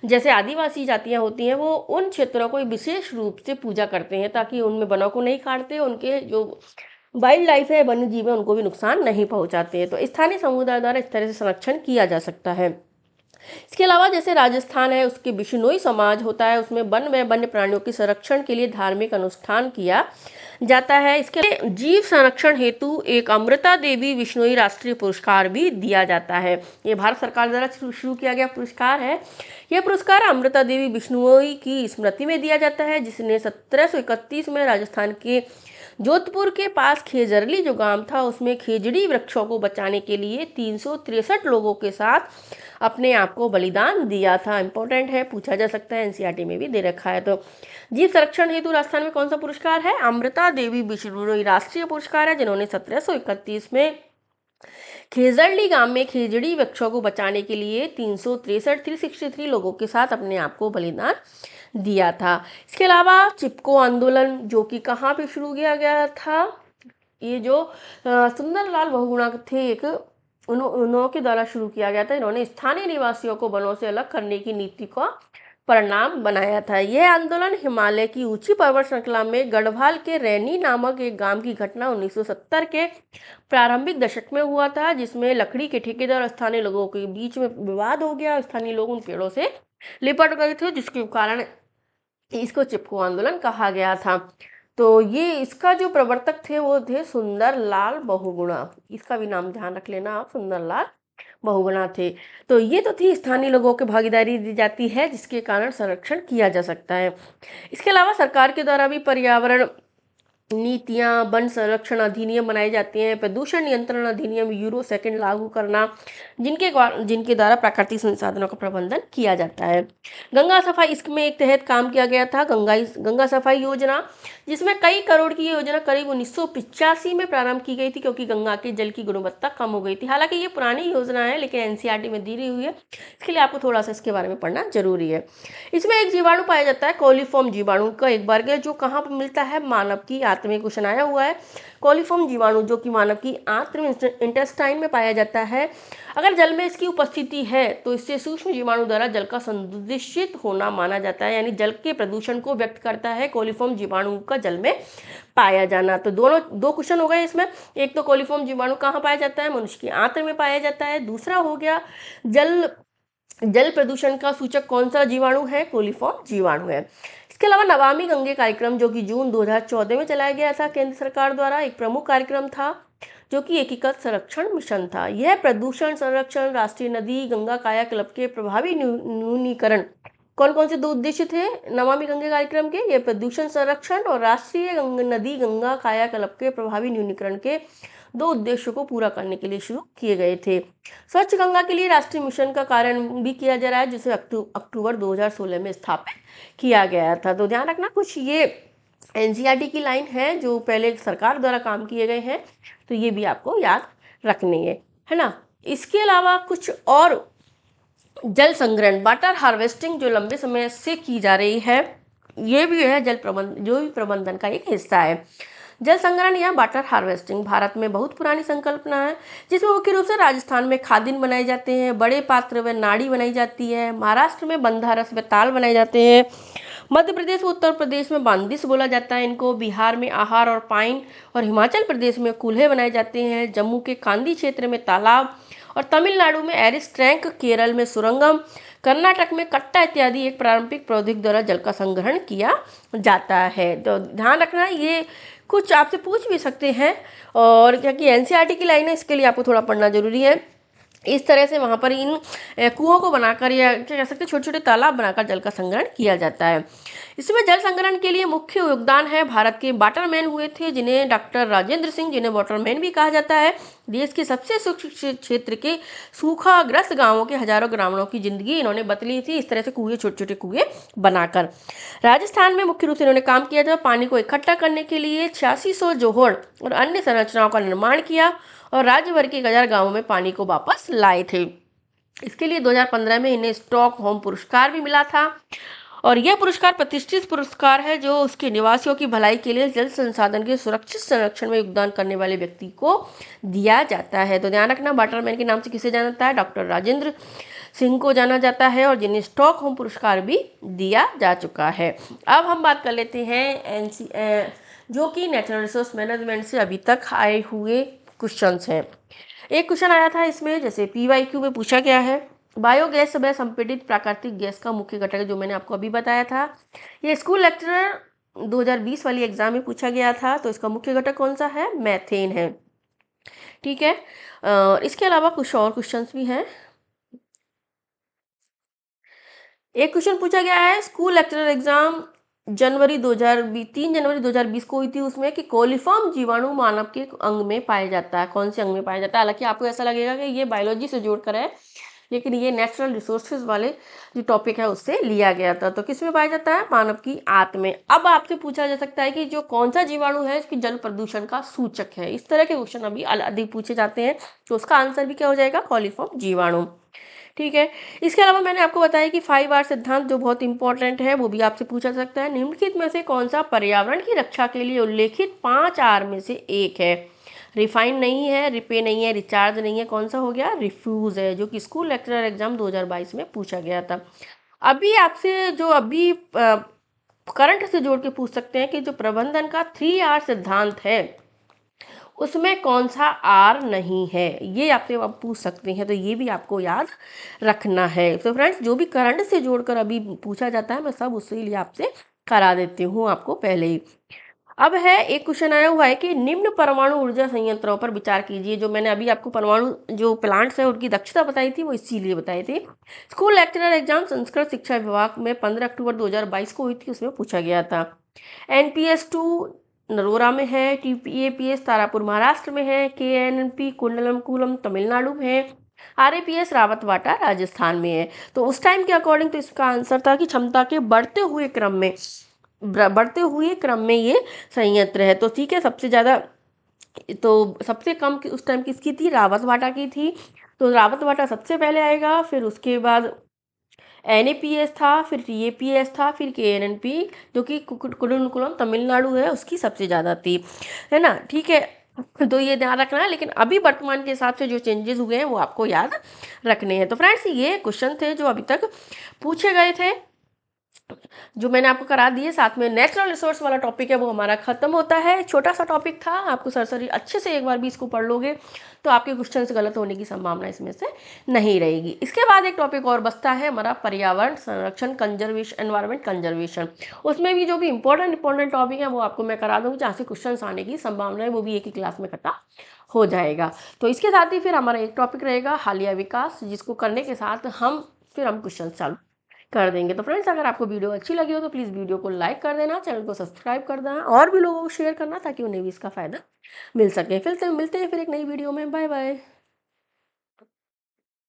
जैसे आदिवासी जातियाँ होती हैं, वो उन क्षेत्रों को विशेष रूप से पूजा करते हैं ताकि उनमें वनों को नहीं काटते, उनके जो वाइल्ड लाइफ है, वन्य जीव है, उनको भी नुकसान नहीं पहुंचाते हैं। तो स्थानीय समुदाय द्वारा इस तरह से संरक्षण किया जा सकता है। इसके अलावा जैसे राजस्थान है, उसके बिश्नोई समाज होता है, उसमें वन व वन्य प्राणियों के संरक्षण के लिए धार्मिक अनुष्ठान किया जाता है। इसके लिए जीव संरक्षण हेतु एक अमृता देवी बिश्नोई राष्ट्रीय पुरस्कार भी दिया जाता है। ये भारत सरकार द्वारा शुरू किया गया पुरस्कार है। यह पुरस्कार अमृता देवी बिश्नोई की स्मृति में दिया जाता है, जिसने 1731 में राजस्थान के जोधपुर के पास खेजरली जो गांव था, उसमें खेजड़ी वृक्षों को बचाने के लिए 363 लोगों के साथ अपने आप को बलिदान दिया था। इंपॉर्टेंट है, पूछा जा सकता है, एनसीईआरटी में भी दे रखा है। तो जीव संरक्षण हेतु राजस्थान में कौन सा पुरस्कार है? अमृता देवी बिश्नोई राष्ट्रीय पुरस्कार है, जिन्होंने 1731 में खेजड़ली गांव में खेजड़ी वृक्षों को बचाने के लिए 363 लोगों के साथ अपने आप को बलिदान दिया था। इसके अलावा चिपको आंदोलन, जो कि कहाँ पे शुरू किया गया था, ये जो सुंदरलाल बहुगुणा थे, एक उन्हों के द्वारा शुरू किया गया था। इन्होंने स्थानीय निवासियों को वनों से अलग करने की नीति का परिणाम बनाया था। यह आंदोलन हिमालय की ऊंची पर्वत श्रृंखला में गढ़वाल के रैनी नामक एक गांव की घटना 1970 के प्रारंभिक दशक में हुआ था, जिसमें लकड़ी के ठेकेदार और स्थानीय लोगों के बीच में विवाद हो गया। स्थानीय लोग उन पेड़ों से लिपट गए थे, जिसके कारण इसको चिपको आंदोलन कहा गया था। तो ये इसका जो प्रवर्तक थे वो थे सुंदरलाल बहुगुणा। इसका भी नाम ध्यान रख लेना आप, सुंदरलाल बहुगुणा थे। तो ये तो थी स्थानीय लोगों की भागीदारी दी जाती है, जिसके कारण संरक्षण किया जा सकता है। इसके अलावा सरकार के द्वारा भी पर्यावरण नीतियां, वन संरक्षण अधिनियम बनाए जाते हैं, प्रदूषण नियंत्रण अधिनियम यूरो सेकंड लागू करना, जिनके द्वारा प्राकृतिक संसाधनों का प्रबंधन किया जाता है। गंगा सफाई, इसमें एक तहत काम किया गया था गंगा सफाई योजना, जिसमें कई करोड़ की योजना करीब 1985 में प्रारंभ की गई थी, क्योंकि गंगा के जल की गुणवत्ता कम हो गई थी। हालांकि ये पुरानी योजना है, लेकिन एनसीईआरटी में दी हुई है, इसके लिए आपको थोड़ा सा इसके बारे में पढ़ना जरूरी है। इसमें एक जीवाणु पाया जाता है, कोलीफॉर्म जीवाणु का एक वर्ग है, जो कहाँ पर मिलता है, मानव की आंत में क्वेश्चन आया हुआ है। कोलीफॉर्म जीवाणु जो कि मानव की आंत में, इंटेस्टाइन में पाया जाता है। अगर जल में इसकी उपस्थिति है तो इससे सूक्ष्म जीवाणु द्वारा जल का संदूषित होना माना जाता है, यानी जल के प्रदूषण को व्यक्त करता है कोलीफॉर्म जीवाणु का जल में पाया जाना। तो दो क्वेश्चन हो गए इसमें। एक तो कोलीफॉर्म जीवाणु कहाँ पाया जाता है, मनुष्य की आंत में पाया जाता है। दूसरा हो गया जल प्रदूषण का सूचक कौन सा जीवाणु है, कोलीफॉर्म जीवाणु है। इसके अलावा नमामि गंगे कार्यक्रम, जो कि जून 2014 में चलाया गया था केंद्र सरकार द्वारा, एक प्रमुख कार्यक्रम था, जो कि एकीकृत संरक्षण मिशन था। यह प्रदूषण संरक्षण, राष्ट्रीय नदी गंगा कायाकल्प के प्रभावी न्यूनीकरण, कौन कौन से दो उद्देश्य थे नमामि गंगे कार्यक्रम के, ये प्रदूषण संरक्षण और राष्ट्रीय नदी गंगा कायाकल्प के प्रभावी न्यूनीकरण के दो उद्देश्यों को पूरा करने के लिए शुरू किए गए थे। स्वच्छ गंगा के लिए राष्ट्रीय मिशन का कार्य भी किया जा रहा है, जिसे अक्टूबर 2016 में स्थापित किया गया था। तो ध्यान रखना, कुछ ये एनसीईआरटी की लाइन है जो पहले सरकार द्वारा काम किए गए हैं, तो ये भी आपको याद रखनी है ना। इसके अलावा कुछ और जल संग्रहण, वाटर हार्वेस्टिंग, जो लंबे समय से की जा रही है, ये भी है जो भी प्रबंधन का एक हिस्सा है। जल संग्रहण या वाटर हार्वेस्टिंग भारत में बहुत पुरानी संकल्पना है, जिसमें मुख्य रूप से राजस्थान में खादिन बनाए जाते हैं, बड़े पात्र व नाड़ी बनाई जाती है, महाराष्ट्र में बंधा रस व ताल बनाए जाते हैं, मध्य प्रदेश व उत्तर प्रदेश में बांदिस बोला जाता है इनको, बिहार में आहार और पाइन, और हिमाचल प्रदेश में कूल्हे बनाए जाते हैं, जम्मू के कांदी क्षेत्र में तालाब, और तमिलनाडु में एरिस टैंक, केरल में सुरंगम, कर्नाटक में कट्टा इत्यादि एक पारंपरिक प्रौद्योगिकी द्वारा जल का संग्रहण किया जाता है। तो ध्यान रखना, ये कुछ आपसे पूछ भी सकते हैं, और क्या कि एनसीईआरटी की लाइन है, इसके लिए आपको थोड़ा पढ़ना जरूरी है। इस तरह से वहाँ पर इन कुओं को बनाकर, या क्या कह सकते हैं, छोटे छोटे तालाब बनाकर जल का संग्रहण किया जाता है। इसमें जल संग्रहण के लिए मुख्य योगदान है भारत के वाटरमैन हुए थे, जिन्हें डॉक्टर राजेंद्र सिंह, जिन्हें वाटरमैन भी कहा जाता है। देश के सबसे सूक्ष्म क्षेत्र के सूखाग्रस्त गांवों के हजारों ग्रामीणों की जिंदगी इन्होंने बदली थी, इस तरह से कुएं, छोटे छोटे कुएं बनाकर। राजस्थान में मुख्य रूप से इन्होंने काम किया था, पानी को इकट्ठा करने के लिए 8600 जोहड़ और अन्य संरचनाओं का निर्माण किया, और राज्य भर के 1000 गांवों में पानी को वापस लाए थे। इसके लिए 2015 में इन्हें स्टॉकहोम पुरस्कार भी मिला था, और यह पुरस्कार प्रतिष्ठित पुरस्कार है जो उसके निवासियों की भलाई के लिए जल संसाधन के सुरक्षित संरक्षण में योगदान करने वाले व्यक्ति को दिया जाता है। तो ध्यान रखना, वाटरमैन के नाम से किसे जाना जाता है, डॉक्टर राजेंद्र सिंह को जाना जाता है, और जिन्हें स्टॉकहोम पुरस्कार भी दिया जा चुका है। अब हम बात कर लेते हैं जो कि नेचुरल रिसोर्स मैनेजमेंट से अभी तक आए हुए क्वेश्चंस हैं। एक क्वेश्चन आया था इसमें, जैसे पीवाईक्यू में पूछा गया है, बायोगैस वह संपीड़ित प्राकृतिक गैस का मुख्य घटक है, जो मैंने आपको अभी बताया था। ये स्कूल लेक्चरर 2020 वाली एग्जाम में पूछा गया था, तो इसका मुख्य घटक कौन सा है, मैथेन है। ठीक है, इसके अलावा कुछ और क्वेश्चंस भी हैं। एक क्वेश्चन पूछा गया है, स्कूल लेक्चरर एग्जाम 3 जनवरी 2020 को हुई थी, उसमें कि कोलिफॉर्म जीवाणु मानव के अंग में पाया जाता है, कौन से अंग में पाया जाता है। हालांकि आपको ऐसा लगेगा कि ये बायोलॉजी से जोड़कर है, लेकिन ये नेचुरल रिसोर्सेज वाले जो टॉपिक है उससे लिया गया था। तो किस में पाया जाता है? मानव की आंत में। अब आपसे पूछा जा सकता है कि जो कौन सा जीवाणु है इसकी जल प्रदूषण का सूचक है। इस तरह के क्वेश्चन अभी अधिक पूछे जाते हैं, तो उसका आंसर भी क्या हो जाएगा? कॉलीफॉर्म जीवाणु। ठीक है। इसके अलावा मैंने आपको बताया कि 5R सिद्धांत जो बहुत इंपॉर्टेंट है वो भी आपसे पूछा जा सकता है। निम्नलिखित में से कौन सा पर्यावरण की रक्षा के लिए उल्लेखित 5R में से एक है? रिफाइन नहीं है, रिपे नहीं है, रिचार्ज नहीं है, कौन सा हो गया? रिफ्यूज है, जो कि स्कूल लेक्चरर एग्जाम 2022 में पूछा गया था। अभी आपसे जो अभी करंट से जोड़ के पूछ सकते हैं कि जो प्रबंधन का 3R सिद्धांत है उसमें कौन सा आर नहीं है, ये आपसे आप पूछ सकते हैं। तो ये भी आपको याद रखना है। तो फ्रेंड्स, जो भी करंट से जोड़कर अभी पूछा जाता है मैं सब उसके लिए आपसे करा देती हूँ आपको पहले ही। अब है एक क्वेश्चन आया हुआ है कि निम्न परमाणु ऊर्जा संयंत्रों पर विचार कीजिए। जो मैंने अभी आपको परमाणु जो प्लांट्स है उनकी दक्षता बताई थी वो इसीलिए बताई थी। स्कूल लेक्चरर एग्जाम संस्कृत शिक्षा विभाग में 15 अक्टूबर 2022 को हुई थी, उसमें पूछा गया था। NPS2 नरोरा में है, TPAPS तारापुर महाराष्ट्र में है, KNP कुंडलमकुलम तमिलनाडु में है, RAPS रावतवाटा राजस्थान में है। तो उस टाइम के अकॉर्डिंग तो इसका आंसर था कि क्षमता के बढ़ते हुए क्रम में ये संयंत्र है। तो ठीक है, सबसे ज़्यादा तो सबसे कम उस टाइम किसकी थी? रावतवाटा की थी। तो रावतवाटा सबसे पहले आएगा, फिर उसके बाद NAPS था, फिर TAPS था, फिर KNNP जो कि कुडुनकुलम तमिलनाडु है उसकी सबसे ज़्यादा थी, है ना? ठीक है, तो ये ध्यान रखना है। लेकिन अभी वर्तमान के हिसाब से जो चेंजेस हुए हैं वो आपको याद रखने हैं। तो फ्रेंड्स, ये क्वेश्चन थे जो अभी तक पूछे गए थे, जो मैंने आपको करा दिए। साथ में नेचुरल रिसोर्स वाला टॉपिक है वो हमारा खत्म होता है। छोटा सा टॉपिक था, आपको सरसरी अच्छे से एक बार भी इसको पढ़ लोगे तो आपके क्वेश्चन गलत होने की संभावना इसमें से नहीं रहेगी। इसके बाद एक टॉपिक और बचता है हमारा पर्यावरण संरक्षण, कंजर्वेशन, एनवायरमेंट कंजर्वेशन। उसमें भी जो भी इंपॉर्टेंट टॉपिक है वो आपको मैं करा दूंगी, जहाँ से क्वेश्चन आने की संभावना है वो भी एक ही क्लास में खत्म हो जाएगा। तो इसके साथ ही फिर हमारा एक टॉपिक रहेगा हालिया विकास, जिसको करने के साथ हम क्वेश्चन चालू कर देंगे। तो फ्रेंड्स, अगर आपको वीडियो अच्छी लगी हो तो प्लीज़ वीडियो को लाइक कर देना, चैनल को सब्सक्राइब कर देना और भी लोगों को शेयर करना ताकि उन्हें भी इसका फ़ायदा मिल सके। फिर से मिलते हैं फिर एक नई वीडियो में। Bye bye.